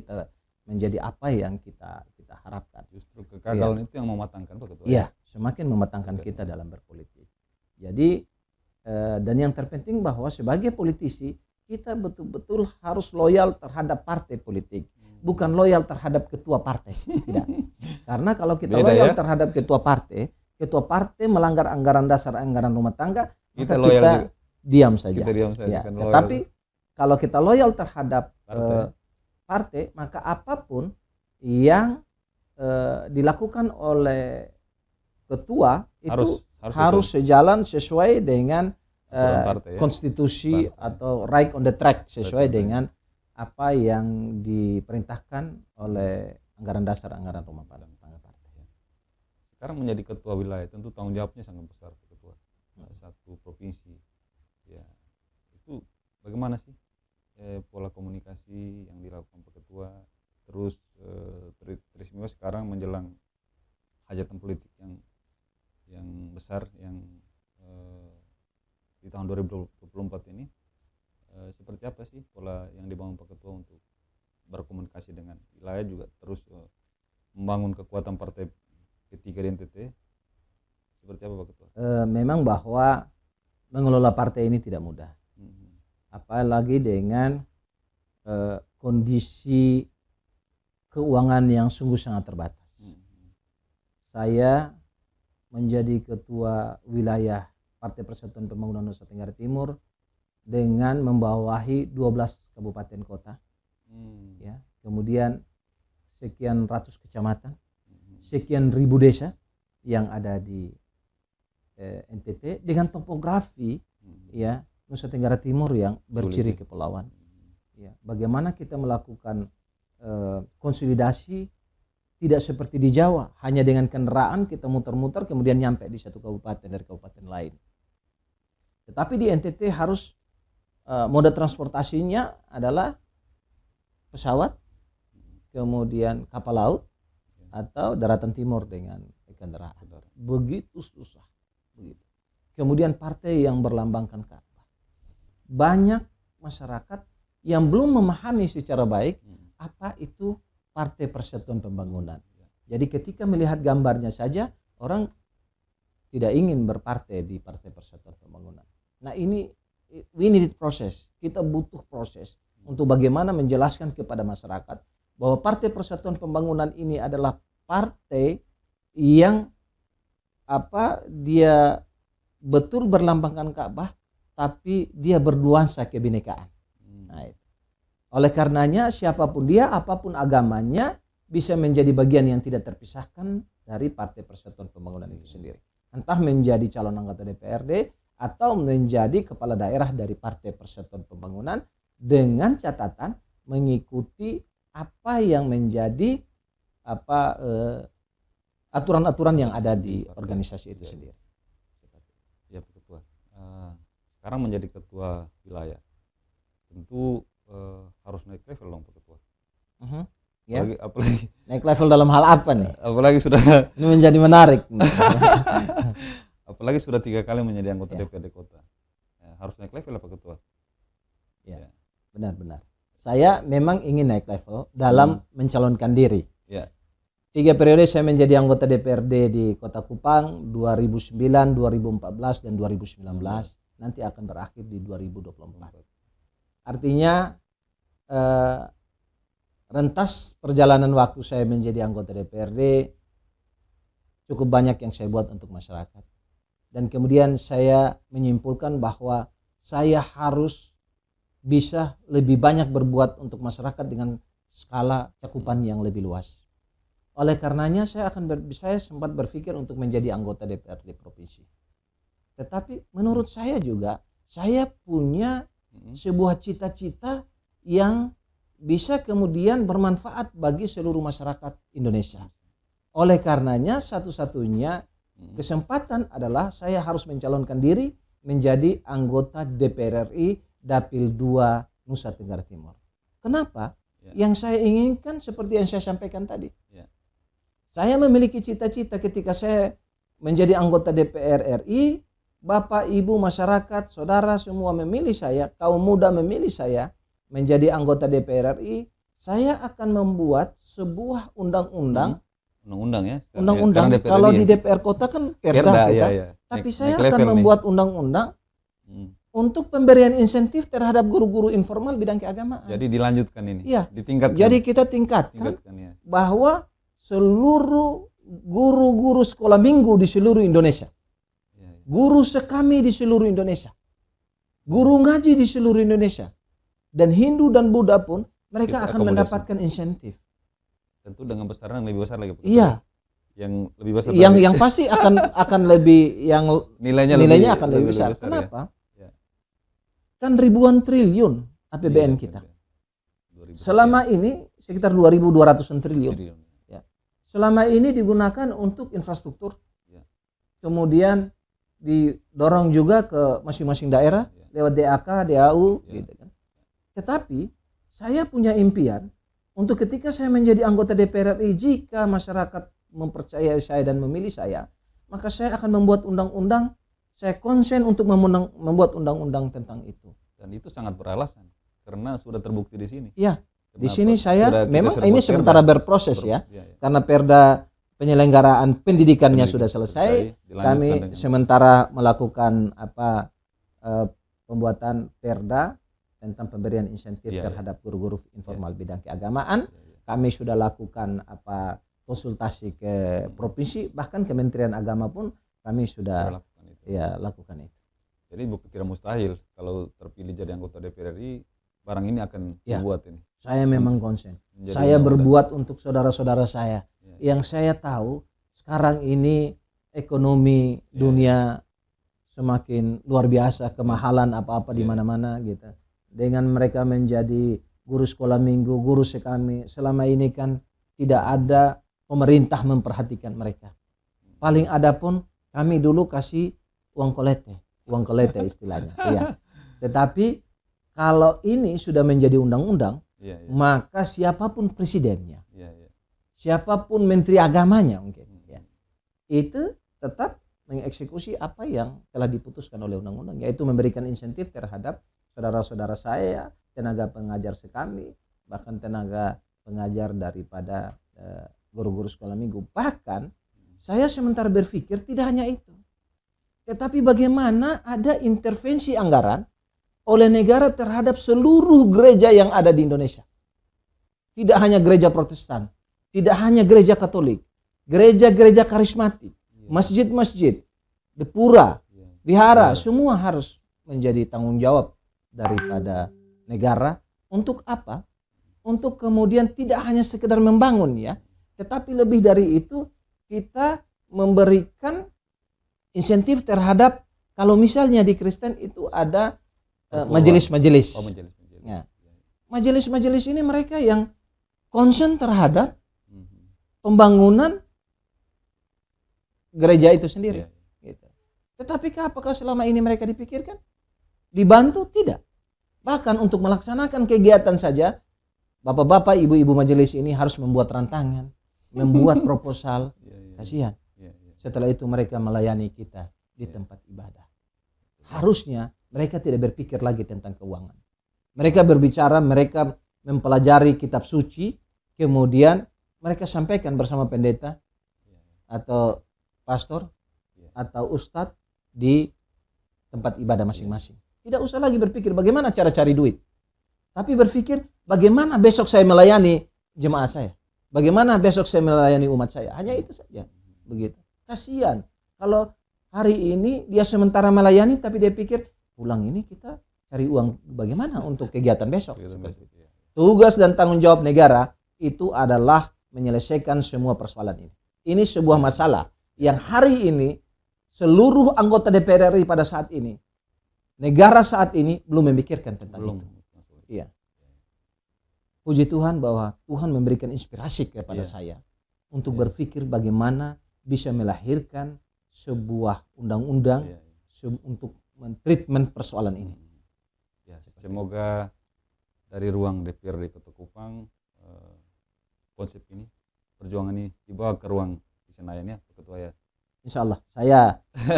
apa yang kita harapkan.
Justru kegagalan itu yang mematangkan Pak Ketua.
Iya, semakin mematangkan kita dalam berpolitik. Jadi dan yang terpenting bahwa sebagai politisi kita betul-betul harus loyal terhadap partai politik, bukan loyal terhadap ketua partai. Tidak. Karena kalau kita
Beda
loyal
ya?
terhadap ketua partai melanggar anggaran dasar, anggaran rumah tangga,
Kita
maka
loyal
kita
juga.
diam saja.
Kita diam saja,
Ya,
kan
tetapi kalau kita loyal terhadap
Partai.
partai, maka apapun yang dilakukan oleh ketua itu harus sejalan sesuai dengan
aturan partai, ya?
konstitusi
Partai.
atau right on the track sesuai
Right on the
dengan apa yang diperintahkan oleh anggaran dasar, anggaran rumah tangga partai.
Sekarang menjadi ketua wilayah tentu tanggung jawabnya sangat besar, ketua satu provinsi. Ya, itu bagaimana sih pola komunikasi yang dilakukan Pak Ketua, terus teristimewa sekarang menjelang hajatan politik yang besar yang di tahun 2024 ini, seperti apa sih pola yang dibangun Pak Ketua untuk berkomunikasi dengan wilayah, juga terus membangun kekuatan partai P3 di NTT, seperti apa Pak Ketua?
Memang bahwa mengelola partai ini tidak mudah, apalagi dengan kondisi keuangan yang sungguh sangat terbatas. Saya menjadi ketua wilayah Partai Persatuan Pembangunan Nusa Tenggara Timur dengan membawahi 12 kabupaten kota, ya, kemudian sekian ratus kecamatan, sekian ribu desa yang ada di NTT dengan topografi, ya, Nusa Tenggara Timur yang berciri kepulauan. Ya, bagaimana kita melakukan konsolidasi tidak seperti di Jawa, hanya dengan kendaraan kita muter-muter kemudian nyampe di satu kabupaten dari kabupaten lain. Tetapi di NTT harus moda transportasinya adalah pesawat, kemudian kapal laut, atau daratan timur dengan kendaraan. Begitu susah. Begitu. Kemudian partai yang berlambangkan Ka'bah. Banyak masyarakat yang belum memahami secara baik apa itu Partai Persatuan Pembangunan. Jadi ketika melihat gambarnya saja, orang tidak ingin berpartai di Partai Persatuan Pembangunan. Nah ini, we need proses. Kita butuh proses untuk bagaimana menjelaskan kepada masyarakat bahwa Partai Persatuan Pembangunan ini adalah partai yang dia betul berlambangkan Ka'bah, tapi dia bernuansa kebinekaan. Nah, itu. Oleh karenanya siapapun dia, apapun agamanya, bisa menjadi bagian yang tidak terpisahkan dari Partai Persatuan Pembangunan itu sendiri. Entah menjadi calon anggota DPRD atau menjadi kepala daerah dari Partai Persatuan Pembangunan, dengan catatan mengikuti apa yang menjadi aturan-aturan yang ada di organisasi itu sendiri.
Ya Pak Ketua, sekarang menjadi ketua wilayah tentu harus naik level dong Pak Ketua.
Ya.
Apalagi
naik level dalam hal apa nih?
Apalagi sudah
ini menjadi menarik.
Apalagi sudah 3 kali menjadi anggota DPRD kota, ya, harus naik level Pak Ketua.
Ya, benar-benar. Saya memang ingin naik level dalam mencalonkan diri.
Ya.
3 periode saya menjadi anggota DPRD di Kota Kupang, 2009, 2014, dan 2019. Nanti akan berakhir di 2024. Artinya rentas perjalanan waktu saya menjadi anggota DPRD cukup banyak yang saya buat untuk masyarakat. Dan kemudian saya menyimpulkan bahwa saya harus bisa lebih banyak berbuat untuk masyarakat dengan skala cakupan yang lebih luas. Oleh karenanya saya sempat berpikir untuk menjadi anggota DPRD provinsi. Tetapi menurut saya juga saya punya sebuah cita-cita yang bisa kemudian bermanfaat bagi seluruh masyarakat Indonesia. Oleh karenanya satu-satunya kesempatan adalah saya harus mencalonkan diri menjadi anggota DPR RI Dapil 2 Nusa Tenggara Timur. Kenapa? Yang saya inginkan seperti yang saya sampaikan tadi. Saya memiliki cita-cita ketika saya menjadi anggota DPR RI, Bapak, Ibu, masyarakat, saudara semua memilih saya, kaum muda memilih saya menjadi anggota DPR RI, saya akan membuat sebuah undang-undang.
Ya.
Undang-undang, kalau di DPR kota kan perda kita. Tapi saya akan membuat undang-undang untuk pemberian insentif terhadap guru-guru informal bidang keagamaan.
Jadi dilanjutkan ini.
Iya.
Ditingkatkan.
Jadi kita tingkatkan
ya.
bahwa seluruh guru-guru sekolah minggu di seluruh Indonesia, guru sekami di seluruh Indonesia, guru ngaji di seluruh Indonesia, dan Hindu dan Buddha pun mereka
Kita
akan
akomodasi.
mendapatkan insentif.
Tentu dengan besaran yang lebih besar lagi.
Iya.
Yang lebih besar.
Yang pasti akan lebih yang nilainya akan lebih besar. Kenapa?
Ya.
Kan ribuan triliun APBN kita. Selama ini sekitar 2.200 triliun. Ya. Selama ini digunakan untuk infrastruktur.
Ya.
Kemudian didorong juga ke masing-masing daerah lewat DAK, DAU, gitu kan. Tetapi saya punya impian untuk ketika saya menjadi anggota DPR RI, jika masyarakat mempercayai saya dan memilih saya, maka saya akan membuat undang-undang. Saya konsen untuk membuat undang-undang tentang itu.
Dan itu sangat beralasan karena sudah terbukti di sini.
Ya, di
Kenapa?
sini saya memang ini sementara berproses ya,
ya.
karena Perda penyelenggaraan pendidikannya sudah selesai. Kami sementara melakukan pembuatan Perda tentang pemberian insentif terhadap guru-guru informal bidang keagamaan. Kami sudah lakukan konsultasi ke provinsi, bahkan Kementerian Agama pun kami sudah lakukan itu.
Jadi tidak mustahil kalau terpilih jadi anggota DPR RI, barang ini akan dibuat ini.
Saya memang konsen. Saya berbuat untuk saudara-saudara saya yang saya tahu sekarang ini ekonomi dunia semakin luar biasa, kemahalan apa-apa di mana-mana gitu. Dengan mereka menjadi guru sekolah minggu, guru sekami, selama ini kan tidak ada pemerintah memperhatikan mereka. Paling ada pun kami dulu kasih uang kolete istilahnya. Ya. Tetapi kalau ini sudah menjadi undang-undang, maka siapapun presidennya, siapapun menteri agamanya mungkin, itu tetap mengeksekusi apa yang telah diputuskan oleh undang-undang, yaitu memberikan insentif terhadap saudara-saudara saya, tenaga pengajar sekami, bahkan tenaga pengajar daripada guru-guru sekolah minggu. Bahkan saya sementara berpikir tidak hanya itu, tetapi bagaimana ada intervensi anggaran oleh negara terhadap seluruh gereja yang ada di Indonesia. Tidak hanya gereja Protestan, tidak hanya gereja Katolik, gereja-gereja karismatik, masjid-masjid, depura, wihara, semua harus menjadi tanggung jawab daripada negara. Untuk apa? Untuk kemudian tidak hanya sekedar membangun ya, tetapi lebih dari itu kita memberikan insentif terhadap, kalau misalnya di Kristen itu ada majelis-majelis. Majelis-majelis ini mereka yang konsen terhadap pembangunan gereja itu sendiri. Gitu. Tetapi apakah selama ini mereka dipikirkan? Dibantu? Tidak. Bahkan untuk melaksanakan kegiatan saja, bapak-bapak, ibu-ibu majelis ini harus membuat rantangan, membuat proposal. Kasihan. Setelah itu mereka melayani kita di tempat ibadah. Harusnya mereka tidak berpikir lagi tentang keuangan. Mereka berbicara, mereka mempelajari kitab suci, kemudian mereka sampaikan bersama pendeta atau pastor atau ustadz di tempat ibadah masing-masing. Tidak usah lagi berpikir bagaimana cara cari duit, tapi berpikir bagaimana besok saya melayani jemaah saya, bagaimana besok saya melayani umat saya. Hanya itu saja. Begitu. Kasihan kalau hari ini dia sementara melayani, tapi dia pikir pulang ini kita cari uang bagaimana untuk kegiatan besok. Tugas dan tanggung jawab negara itu adalah menyelesaikan semua persoalan ini. Ini sebuah masalah yang hari ini seluruh anggota DPR RI pada saat ini, negara saat ini belum memikirkan tentang itu. Iya. Puji Tuhan bahwa Tuhan memberikan inspirasi kepada saya untuk berpikir bagaimana bisa melahirkan sebuah undang-undang untuk mentreatment persoalan ini.
Semoga dari ruang DPRD Kota Kupang konsep ini, perjuangan ini dibawa ke ruang di Senayan ya, Pak Ketua ya.
Insya Allah,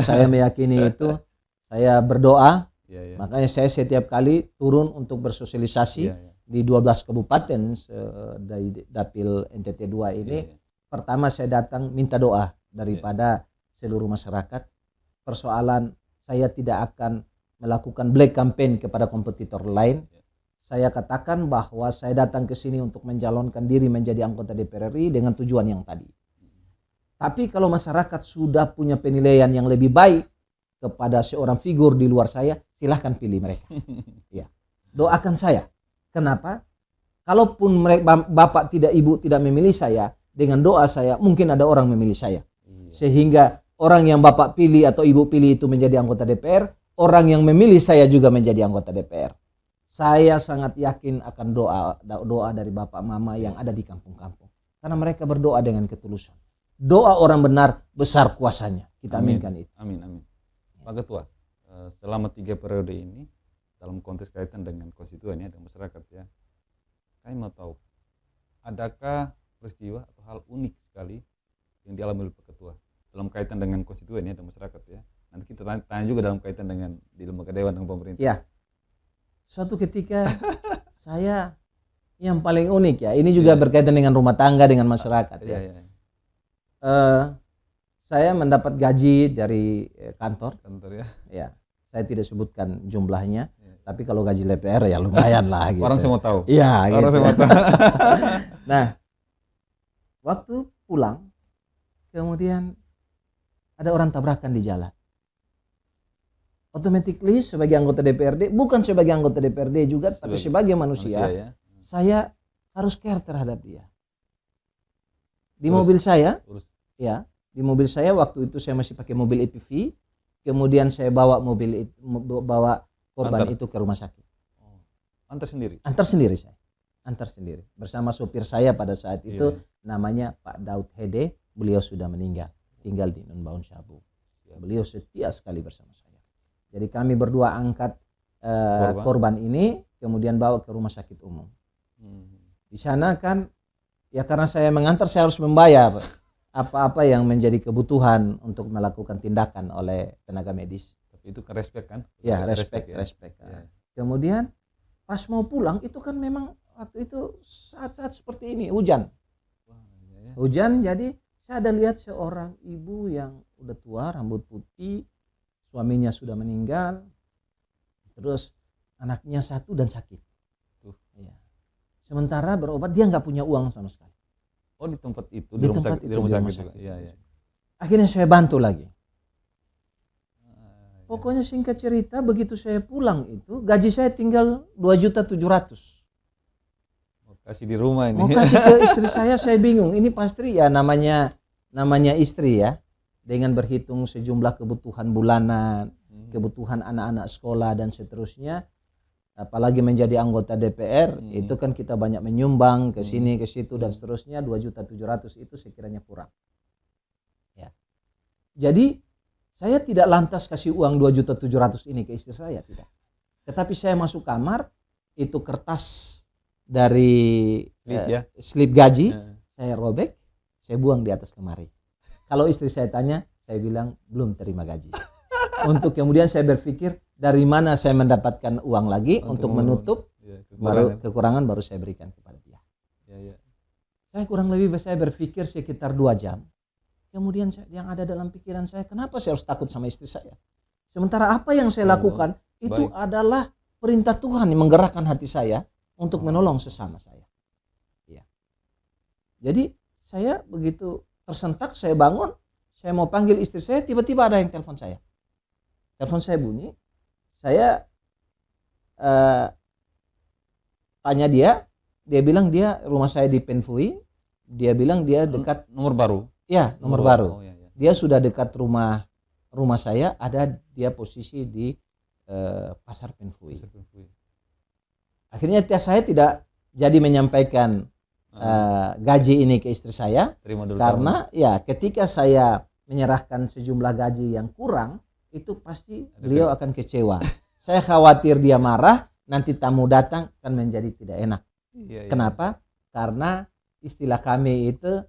saya meyakini itu. Saya berdoa, makanya saya setiap kali turun untuk bersosialisasi di 12 kabupaten dari Dapil NTT 2 ini. Pertama saya datang minta doa daripada seluruh masyarakat. Persoalan saya tidak akan melakukan black campaign kepada kompetitor lain. Saya katakan bahwa saya datang ke sini untuk mencalonkan diri menjadi anggota DPR RI dengan tujuan yang tadi. Tapi kalau masyarakat sudah punya penilaian yang lebih baik kepada seorang figur di luar saya, silahkan pilih mereka. Ya, doakan saya. Kenapa? Kalaupun mereka, bapak tidak, ibu tidak memilih saya, dengan doa saya mungkin ada orang memilih saya. Sehingga orang yang bapak pilih atau ibu pilih itu menjadi anggota DPR, orang yang memilih saya juga menjadi anggota DPR. Saya sangat yakin akan doa dari bapak mama yang ada di kampung-kampung. Karena mereka berdoa dengan ketulusan. Doa orang benar besar kuasanya. Kita aminkan itu.
Amin, amin. Pak Ketua, selama 3 periode ini dalam konteks kaitan dengan konstituen ya dan masyarakat ya, kami mau tahu, adakah peristiwa atau hal unik sekali yang dialami oleh Pak Ketua dalam kaitan dengan konstituen ya dan masyarakat ya? Nanti kita tanya juga dalam kaitan dengan di lembaga dewan dan pemerintah.
Ya, suatu ketika saya yang paling unik ya, ini juga berkaitan dengan rumah tangga dengan masyarakat ya. Saya mendapat gaji dari kantor ya. Ya, saya tidak sebutkan jumlahnya. Tapi kalau gaji DPR ya lumayan lah gitu.
Orang semua tahu.
Iya,
orang
gitu.
semua tahu.
Nah, waktu pulang, kemudian ada orang tabrakan di jalan. Automatically sebagai anggota DPRD, bukan sebagai anggota DPRD juga, tapi sebagai manusia ya. Saya harus care terhadap dia. Di mobil saya, ya, di mobil saya waktu itu saya masih pakai mobil EPV, kemudian saya bawa korban itu ke rumah sakit.
Antar sendiri?
Antar sendiri saya. Antar sendiri. Bersama sopir saya pada saat itu, namanya Pak Daud Hede. Beliau sudah meninggal. Tinggal di Nun Baun Syabu. Beliau setia sekali bersama saya. Jadi kami berdua angkat korban ini, kemudian bawa ke rumah sakit umum. Di sana kan, ya karena saya mengantar, saya harus membayar apa-apa yang menjadi kebutuhan untuk melakukan tindakan oleh tenaga medis.
Itu ke respect kan?
Ya, respect. Ya. Kemudian pas mau pulang itu kan memang waktu itu saat-saat seperti ini hujan. Hujan, jadi saya ada lihat seorang ibu yang udah tua, rambut putih, suaminya sudah meninggal, terus anaknya 1 dan sakit. Ya. Sementara berobat dia nggak punya uang sama sekali.
Oh, di tempat itu,
di rumah sakit.
Iya.
Akhirnya saya bantu lagi. Pokoknya singkat cerita, begitu saya pulang itu gaji saya tinggal 2.700.000.
Mau kasih di rumah ini.
Mau kasih ke istri saya bingung. Ini pasti ya namanya istri ya. Dengan berhitung sejumlah kebutuhan bulanan, kebutuhan anak-anak sekolah dan seterusnya. Apalagi menjadi anggota DPR, itu kan kita banyak menyumbang ke sini, ke situ dan seterusnya. 2.700.000 itu sekiranya kurang. Ya. Jadi saya tidak lantas kasih uang 2.700.000 ini ke istri saya, tidak. Tetapi saya masuk kamar, itu kertas dari slip gaji, saya robek, saya buang di atas lemari. Kalau istri saya tanya, saya bilang belum terima gaji. Untuk kemudian saya berpikir dari mana saya mendapatkan uang lagi untuk menutup kekurangan baru saya berikan kepada dia. Saya kurang lebih saya berpikir sekitar 2 jam. Kemudian yang ada dalam pikiran saya, kenapa saya harus takut sama istri saya? Sementara apa yang saya lakukan itu adalah perintah Tuhan yang menggerakkan hati saya untuk menolong sesama saya. Ya. Jadi saya begitu tersentak, saya bangun, saya mau panggil istri saya, tiba-tiba ada yang telepon saya. Telepon saya bunyi, saya tanya dia bilang dia rumah saya di Penfui, dia bilang dia dekat
nomor baru.
Ya, nomor baru. Dia sudah dekat rumah saya, ada dia posisi di Pasar Penfui. Akhirnya saya tidak jadi menyampaikan gaji ini ke istri saya, karena ya ketika saya menyerahkan sejumlah gaji yang kurang, itu pasti beliau akan kecewa. Saya khawatir dia marah, nanti tamu datang kan menjadi tidak enak. Kenapa? Karena istilah kami itu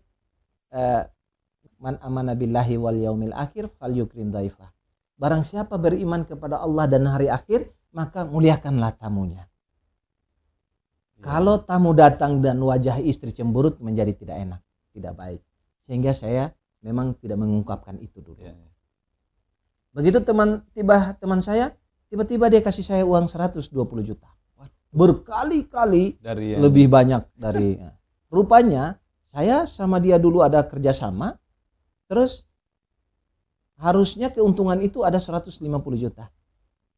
man amana billahi wal yaumil akhir fal yukrim dhaifah. Barang siapa beriman kepada Allah dan hari akhir, maka muliakanlah tamunya. Kalau tamu datang dan wajah istri cemberut, menjadi tidak enak, tidak baik. Sehingga saya memang tidak mengungkapkan itu dulu. Begitu teman saya, Tiba-tiba dia kasih saya uang 120 juta. Berkali-kali
Dari yang
lebih banyak dari rupanya saya sama dia dulu ada kerjasama, terus harusnya keuntungan itu ada 150 juta.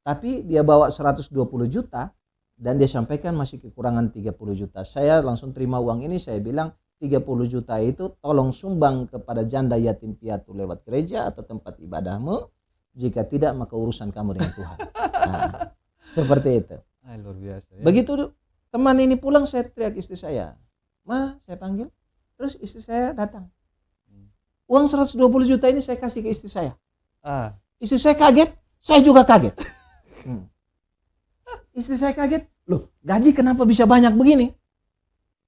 Tapi dia bawa 120 juta dan dia sampaikan masih kekurangan 30 juta. Saya langsung terima uang ini, saya bilang 30 juta itu tolong sumbang kepada janda yatim piatu lewat gereja atau tempat ibadahmu. Jika tidak maka urusan kamu dengan Tuhan. Nah, seperti itu.
luar biasa ya.
Begitu teman ini pulang, saya teriak istri saya. Ma, saya panggil. Terus istri saya datang. Uang 120 juta ini saya kasih ke istri saya. Istri saya kaget, saya juga kaget. Istri saya kaget, loh gaji kenapa bisa banyak begini?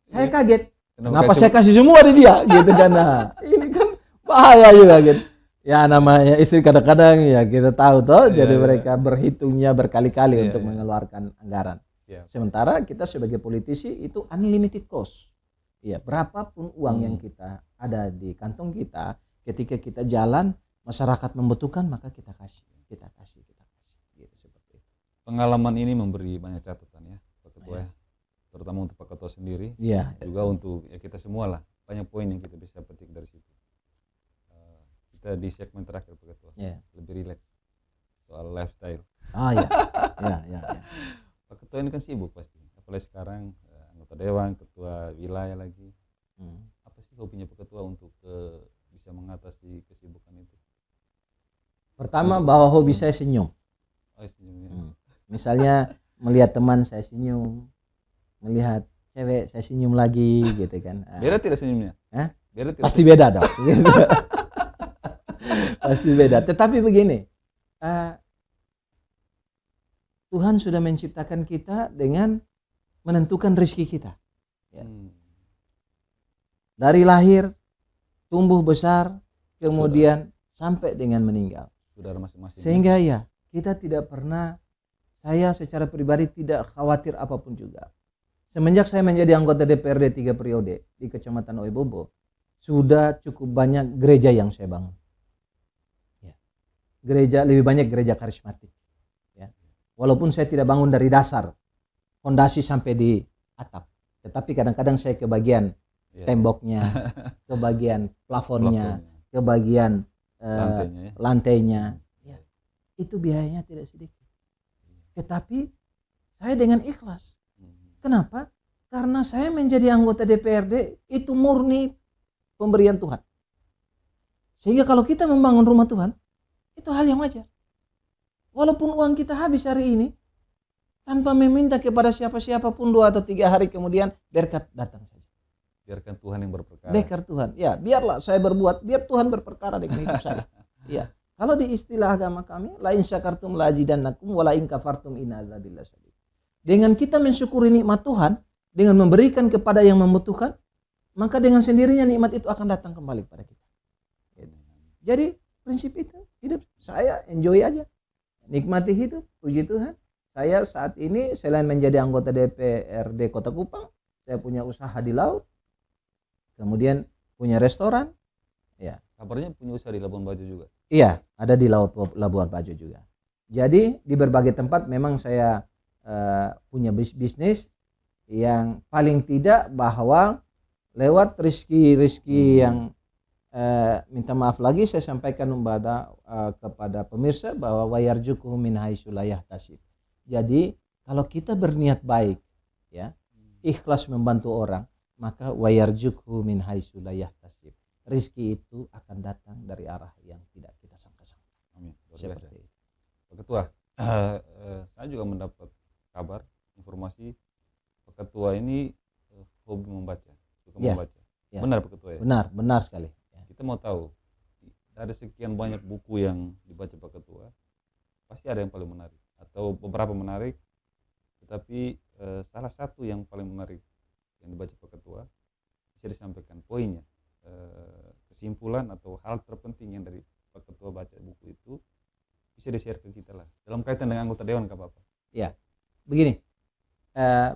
Saya kaget, kenapa saya kasih semua di dia gitu kan. Nah, ini kan bahaya juga gitu. Ya namanya istri kadang-kadang ya kita tahu toh, jadi mereka berhitungnya berkali-kali untuk mengeluarkan anggaran. Sementara kita sebagai politisi itu unlimited cost. Ya, berapapun uang yang kita ada di kantong kita, ketika kita jalan masyarakat membutuhkan maka kita kasih. Gitu seperti itu.
Pengalaman ini memberi banyak catatan ya Pak Ketua ya. Terutama untuk Pak Ketua sendiri. Juga untuk ya kita semua lah. Banyak poin yang kita bisa petik dari situ. Kita di segmen terakhir Pak Ketua. Lebih rileks soal lifestyle.
Ya.
Pak Ketua ini kan sibuk pasti. Apalagi sekarang anggota dewan, ketua wilayah lagi. Apa sih hobinya Pak Ketua untuk bisa mengatasi kesibukan itu?
Pertama bahwa hobi saya senyum.
Senyum.
Misalnya melihat teman saya senyum, melihat cewek saya senyum lagi gitu kan.
Beda tidak senyumnya?
Pasti beda dong. Gitu. Pasti beda. Tetapi begini, Tuhan sudah menciptakan kita dengan menentukan rezeki kita. Dari lahir, tumbuh besar, kemudian sampai dengan meninggal.
Sudah masing-masing.
Sehingga ya kita tidak pernah, saya secara pribadi tidak khawatir apapun juga. Semenjak saya menjadi anggota DPRD 3 periode di Kecamatan Oebobo, sudah cukup banyak gereja yang saya bangun. Gereja, lebih banyak gereja karismatik. Walaupun saya tidak bangun dari dasar, fondasi sampai di atap. Tetapi kadang-kadang saya ke bagian temboknya, ke bagian plafonnya, ke bagian lantainya. Itu biayanya tidak sedikit. Tetapi saya dengan ikhlas. Kenapa? Karena saya menjadi anggota DPRD itu murni pemberian Tuhan. Sehingga kalau kita membangun rumah Tuhan, itu hal yang wajar. Walaupun uang kita habis hari ini, tanpa meminta kepada siapa-siapa pun 2 atau 3 hari kemudian berkat datang saja.
Biarkan Tuhan yang berperkara.
Berkat Tuhan. Ya, biarlah saya berbuat, biar Tuhan berperkara dengan hidup saya. Ya. Kalau di istilah agama kami, la in syakartum la azidannakum wa la in kafartum inna adzabillahi syadid. Dengan kita mensyukuri nikmat Tuhan, dengan memberikan kepada yang membutuhkan, maka dengan sendirinya nikmat itu akan datang kembali kepada kita. Jadi prinsip itu, hidup saya enjoy aja, nikmati hidup, puji Tuhan. Saya saat ini selain menjadi anggota DPRD Kota Kupang, saya punya usaha di laut, kemudian punya restoran. Ya.
Kabarnya punya usaha di Labuan Bajo juga.
Iya, ada di Labuan Bajo juga. Jadi di berbagai tempat memang saya punya bisnis yang paling tidak bahwa lewat rezeki yang minta maaf lagi saya sampaikan kepada pemirsa bahwa wayarjukuhu min haitsu la yahtasib. Jadi kalau kita berniat baik, ya, ikhlas membantu orang, maka wayarjukuhu min haitsu la yahtasib. Rezeki itu akan datang dari arah yang tidak kita sangka-sangka.
Amin.
Seperti itu.
Pak Ketua, saya juga mendapat kabar, informasi Pak Ketua ini hobi membaca, suka membaca.
Ya.
Benar Pak Ketua ya?
Benar sekali.
Kita mau tahu, dari sekian banyak buku yang dibaca Pak Ketua, pasti ada yang paling menarik atau beberapa menarik, tetapi salah satu yang paling menarik yang dibaca Pak Ketua bisa disampaikan poinnya, kesimpulan atau hal terpenting yang dari Pak Ketua baca buku itu bisa di-share ke kita lah dalam kaitan dengan anggota dewan nggak apa-apa.
Ya, begini,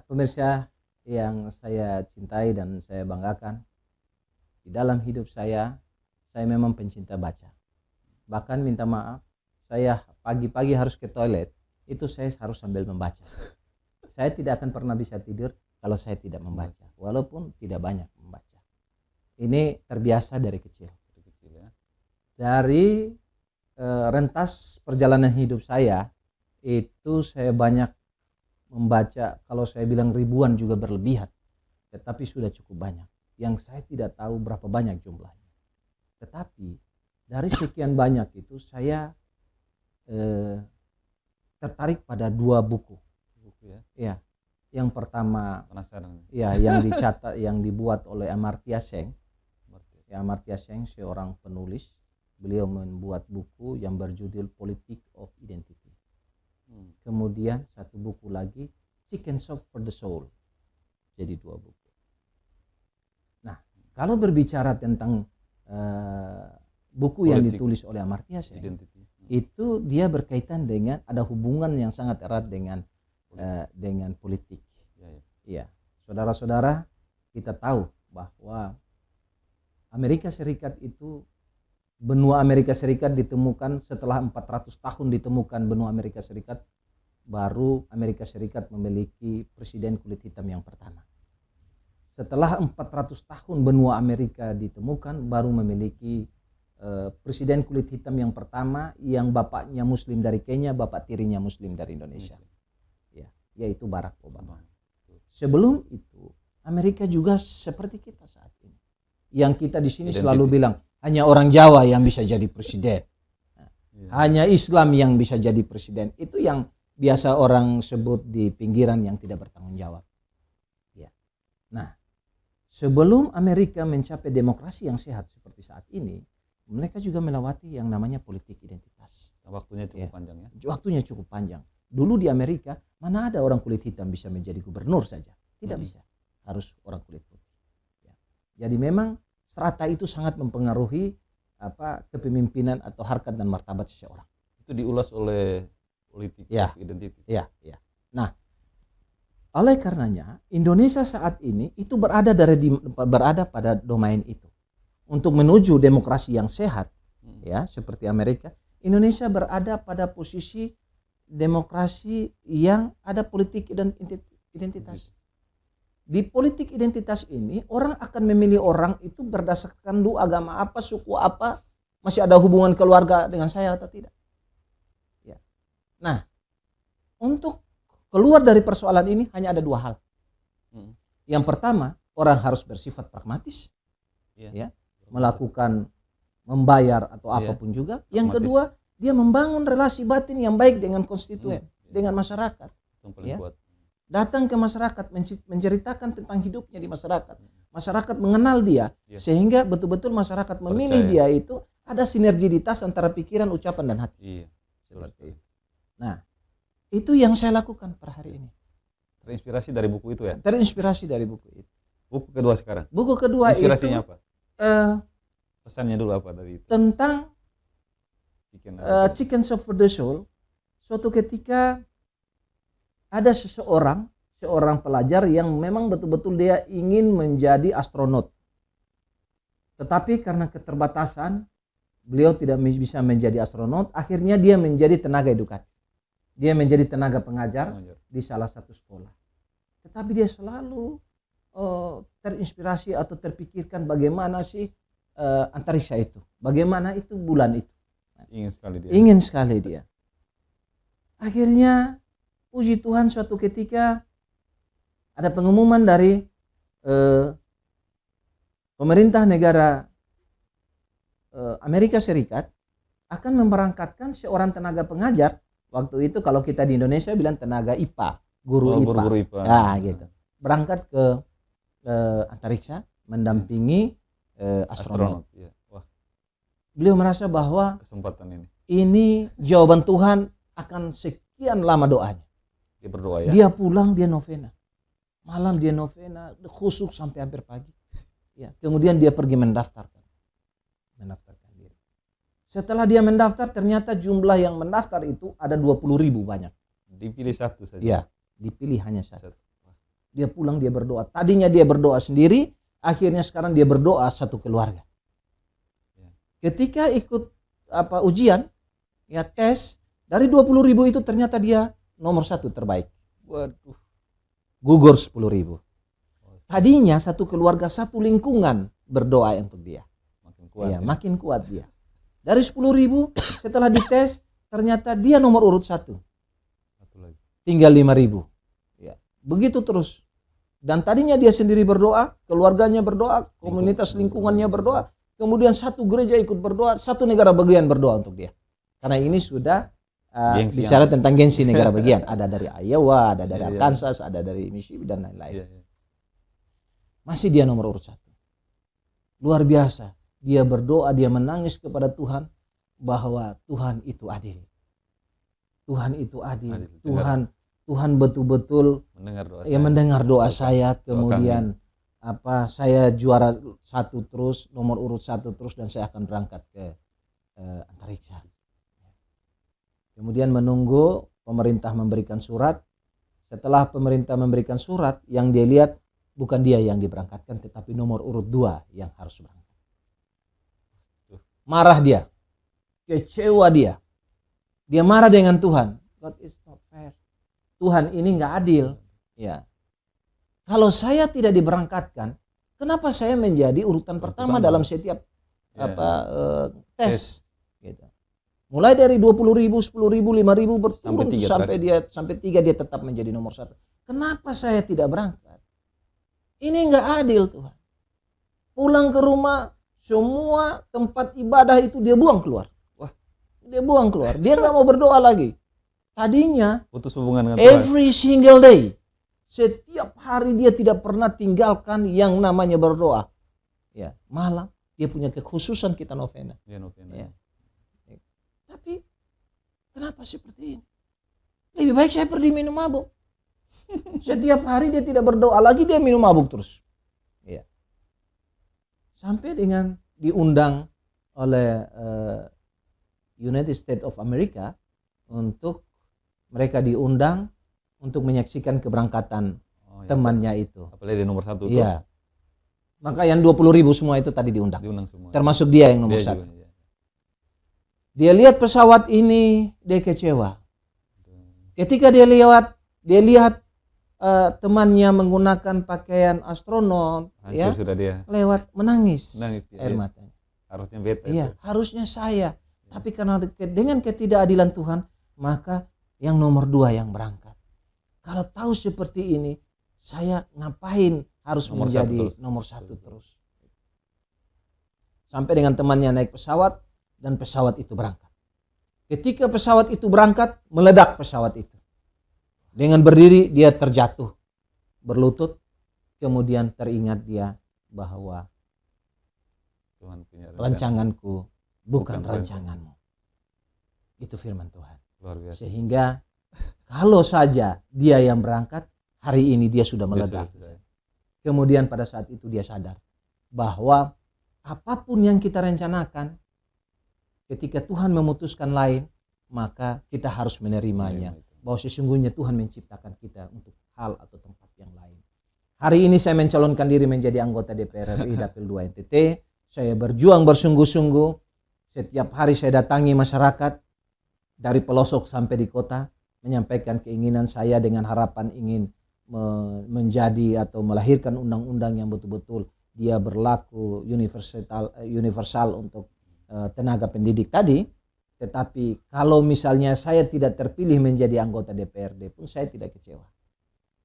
pemirsa yang saya cintai dan saya banggakan, di dalam hidup saya memang pencinta baca. Bahkan minta maaf, saya pagi-pagi harus ke toilet itu saya harus sambil membaca. Saya tidak akan pernah bisa tidur kalau saya tidak membaca, walaupun tidak banyak membaca. Ini terbiasa dari kecil.
Ya.
Dari rentas perjalanan hidup saya itu saya banyak membaca, kalau saya bilang ribuan juga berlebihan, tetapi sudah cukup banyak. Yang saya tidak tahu berapa banyak jumlahnya. Tetapi dari sekian banyak itu saya tertarik pada 2 buku.
Ya.
Ya, yang pertama
Penasaran.
ya yang dicatat yang dibuat oleh Amartya Sen. Ya, Amartya Sen seorang penulis. Beliau membuat buku yang berjudul Politics of Identity. Kemudian satu buku lagi, Chicken Soup for the Soul. Jadi 2 buku. Nah, kalau berbicara tentang buku yang ditulis oleh Amartya Sen, itu dia berkaitan dengan, ada hubungan yang sangat erat dengan politik. Ya. Saudara-saudara, kita tahu bahwa Amerika Serikat itu, benua Amerika Serikat ditemukan setelah 400 tahun ditemukan benua Amerika Serikat, baru Amerika Serikat memiliki presiden kulit hitam yang pertama. Setelah 400 tahun benua Amerika ditemukan, baru memiliki presiden kulit hitam yang pertama yang bapaknya Muslim dari Kenya, bapak tirinya Muslim dari Indonesia. Ya, yaitu Barack Obama. Sebelum itu Amerika juga seperti kita saat ini. Yang kita di sini selalu bilang hanya orang Jawa yang bisa jadi presiden. Hanya Islam yang bisa jadi presiden. Itu yang biasa orang sebut di pinggiran yang tidak bertanggung jawab. Ya. Nah, sebelum Amerika mencapai demokrasi yang sehat seperti saat ini, mereka juga melewati yang namanya politik identitas.
Waktunya cukup panjang ya?
Waktunya cukup panjang. Dulu di Amerika, mana ada orang kulit hitam bisa menjadi gubernur saja? Tidak bisa. Harus orang kulit putih. Ya. Jadi memang strata itu sangat mempengaruhi kepemimpinan atau harkat dan martabat seseorang. Itu
diulas oleh politik of identity.
Ya. Nah, oleh karenanya Indonesia saat ini itu berada pada domain itu. Untuk menuju demokrasi yang sehat, ya seperti Amerika, Indonesia berada pada posisi demokrasi yang ada politik identitas. Di politik identitas ini orang akan memilih orang itu berdasarkan agama apa, suku apa, masih ada hubungan keluarga dengan saya atau tidak. Ya. Nah, untuk keluar dari persoalan ini hanya ada 2 hal. Yang pertama, orang harus bersifat pragmatis, ya, melakukan membayar atau apapun juga. Yang kedua, dia membangun relasi batin yang baik dengan konstituen, dengan masyarakat. Ya. Datang ke masyarakat, menceritakan tentang hidupnya di masyarakat. Masyarakat mengenal dia, sehingga betul-betul masyarakat memilih dia itu ada sinergitas antara pikiran, ucapan, dan hati. Seperti itu. Nah, itu yang saya lakukan per hari ini.
Terinspirasi dari buku itu ya?
Terinspirasi dari buku itu.
Buku kedua sekarang?
Buku kedua
inspirasinya
itu,
apa? Pesannya dulu apa dari itu?
Tentang Chicken Soup for the Soul. Suatu ketika ada seorang pelajar yang memang betul-betul dia ingin menjadi astronot. Tetapi karena keterbatasan, beliau tidak bisa menjadi astronot, akhirnya dia menjadi tenaga edukatif. Dia menjadi tenaga pengajar di salah satu sekolah. Tetapi dia selalu terinspirasi atau terpikirkan bagaimana sih antariksa itu, bagaimana itu bulan itu. Ingin sekali dia. Akhirnya puji Tuhan suatu ketika ada pengumuman dari pemerintah negara Amerika Serikat akan memberangkatkan seorang tenaga pengajar. Waktu itu kalau kita di Indonesia bilang tenaga IPA, guru IPA. Nah, gitu. Berangkat ke antariksa mendampingi astronot.
Ya. Wah.
Beliau merasa bahwa
kesempatan
ini jawaban Tuhan akan sekian lama doanya.
Dia berdoa ya.
Dia pulang, dia novena. Malam dia novena, khusyuk sampai hampir pagi. Ya, kemudian dia pergi mendaftarkan diri. Setelah dia mendaftar, ternyata jumlah yang mendaftar itu ada 20.000 banyak.
Dipilih satu saja.
Ya, dipilih hanya satu. Dia pulang, dia berdoa. Tadinya dia berdoa sendiri, akhirnya sekarang dia berdoa satu keluarga. Ketika ikut ujian, ya tes, Dari 20.000 itu ternyata dia nomor 1 terbaik.
Waduh.
Gugur 10.000. Tadinya satu keluarga, satu lingkungan berdoa untuk dia.
Makin kuat.
Ya, makin kuat dia. Dari 10.000 setelah dites ternyata dia nomor urut 1.
Satu lagi.
Tinggal 5.000. Ya, begitu terus. Dan tadinya dia sendiri berdoa, keluarganya berdoa, komunitas lingkungannya berdoa, kemudian satu gereja ikut berdoa, satu negara bagian berdoa untuk dia. Karena ini sudah bicara tentang gengsi negara bagian. Ada dari Iowa, ada dari Arkansas, ada dari Mississippi dan lain-lain. Masih dia nomor urut 1. Luar biasa. Dia berdoa, dia menangis kepada Tuhan bahwa Tuhan itu adil. Tuhan itu adil. Tuhan betul-betul mendengar doa saya. Kemudian saya juara 1 terus, nomor urut 1 terus, dan saya akan berangkat ke antariksa. Kemudian menunggu pemerintah memberikan surat. Setelah pemerintah memberikan surat, yang dia lihat bukan dia yang diberangkatkan, tetapi nomor urut 2 yang harus berangkat. Marah dia, kecewa dia. Dia marah dengan Tuhan. God is not fair. Tuhan ini nggak adil. Ya. Kalau saya tidak diberangkatkan, kenapa saya menjadi urutan pertama dalam setiap tes? Gitu. Mulai dari 20.000, 10.000, 5.000 berturun sampai 3 dia tetap menjadi nomor 1. Kenapa saya tidak berangkat? Ini nggak adil, Tuhan. Pulang ke rumah, semua tempat ibadah itu dia buang keluar. Wah, dia buang keluar. Dia nggak mau berdoa lagi. Tadinya
putus hubungan dengan Tuhan.
Every single day, setiap hari dia tidak pernah tinggalkan yang namanya berdoa. Ya, malam dia punya kekhususan kita novena.
Ya, novena.
Ya. Tapi kenapa seperti ini? Lebih baik saya pergi minum mabuk. Setiap hari dia tidak berdoa lagi, dia minum mabuk terus. Ya. Sampai dengan diundang oleh United States of America untuk mereka diundang untuk menyaksikan keberangkatan temannya itu.
Apalagi dia nomor 1 tuh.
Iya. Maka yang 20.000 semua itu tadi diundang.
Semua.
Termasuk dia yang nomor 1.
Juga, ya.
Dia lihat pesawat ini, dia kecewa. Ketika dia lihat temannya menggunakan pakaian astronot, ya,
sudah dia.
Lewat menangis air matanya.
Harusnya bete.
Iya, harusnya saya. Tapi karena dengan ketidakadilan Tuhan, maka yang nomor 2 yang berangkat. Kalau tahu seperti ini, saya ngapain harus menjadi nomor 1 terus? Sampai dengan temannya naik pesawat dan pesawat itu berangkat. Ketika pesawat itu berangkat, meledak pesawat itu. Dengan berdiri dia terjatuh, berlutut, kemudian teringat dia bahwa
Tuhan punya
rancanganku bukan rancanganmu. Itu firman Tuhan.
Luar biasa.
Sehingga kalau saja dia yang berangkat, hari ini dia sudah meledak. Kemudian pada saat itu dia sadar bahwa apapun yang kita rencanakan, ketika Tuhan memutuskan lain, maka kita harus menerimanya. Bahwa sesungguhnya Tuhan menciptakan kita untuk hal atau tempat yang lain. Hari ini saya mencalonkan diri menjadi anggota DPR RI Dapil 2 NTT. Saya berjuang bersungguh-sungguh. Setiap hari saya datangi masyarakat dari pelosok sampai di kota, menyampaikan keinginan saya dengan harapan ingin menjadi atau melahirkan undang-undang yang betul-betul dia berlaku universal untuk tenaga pendidik tadi. Tetapi kalau misalnya saya tidak terpilih menjadi anggota DPRD pun saya tidak kecewa.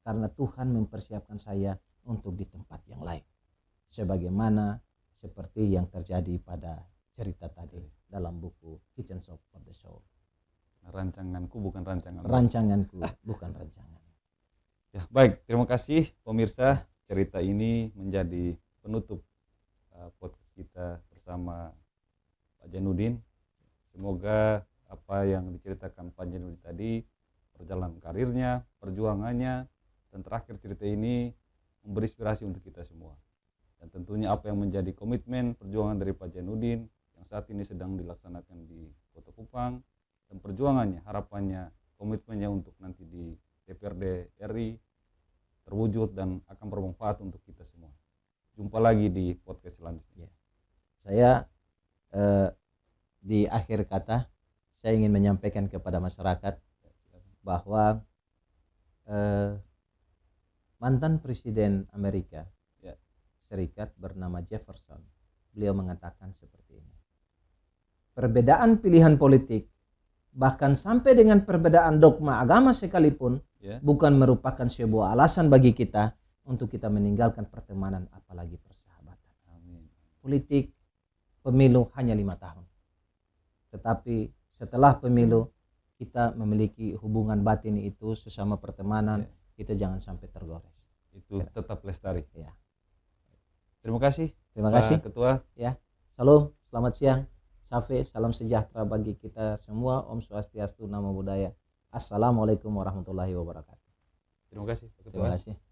Karena Tuhan mempersiapkan saya untuk di tempat yang lain. Sebagaimana seperti yang terjadi pada cerita tadi dalam buku Kitchen Shop for the Soul.
Rancanganku bukan rancangan.
Rancanganku bukan rancangan.
Ya, baik, terima kasih pemirsa. Cerita ini menjadi penutup podcast kita bersama Pak Jainuddin. Semoga apa yang diceritakan Pak Jainuddin tadi, perjalanan karirnya, perjuangannya, dan terakhir cerita ini memberi inspirasi untuk kita semua. Dan tentunya apa yang menjadi komitmen perjuangan dari Pak Jainuddin yang saat ini sedang dilaksanakan di Kota Kupang, dan perjuangannya, harapannya, komitmennya untuk nanti di DPRD RI terwujud dan akan bermanfaat untuk kita semua. Jumpa lagi di podcast selanjutnya.
Saya di akhir kata saya ingin menyampaikan kepada masyarakat bahwa mantan Presiden Amerika Serikat bernama Jefferson, beliau mengatakan seperti ini. Perbedaan pilihan politik, bahkan sampai dengan perbedaan dogma agama sekalipun, bukan merupakan sebuah alasan bagi kita untuk kita meninggalkan pertemanan, apalagi persahabatan. Politik, pemilu hanya 5 tahun. Tetapi setelah pemilu, kita memiliki hubungan batin itu sesama pertemanan, kita jangan sampai tergores.
Itu tetap lestari.
Ya.
Terima kasih.
Terima kasih,
Ketua.
Ya, salam, selamat siang. Safe, salam sejahtera bagi kita semua. Om Swastiastu, Namo Buddhaya. Assalamualaikum warahmatullahi wabarakatuh.
Terima kasih, Ketua.
Terima kasih.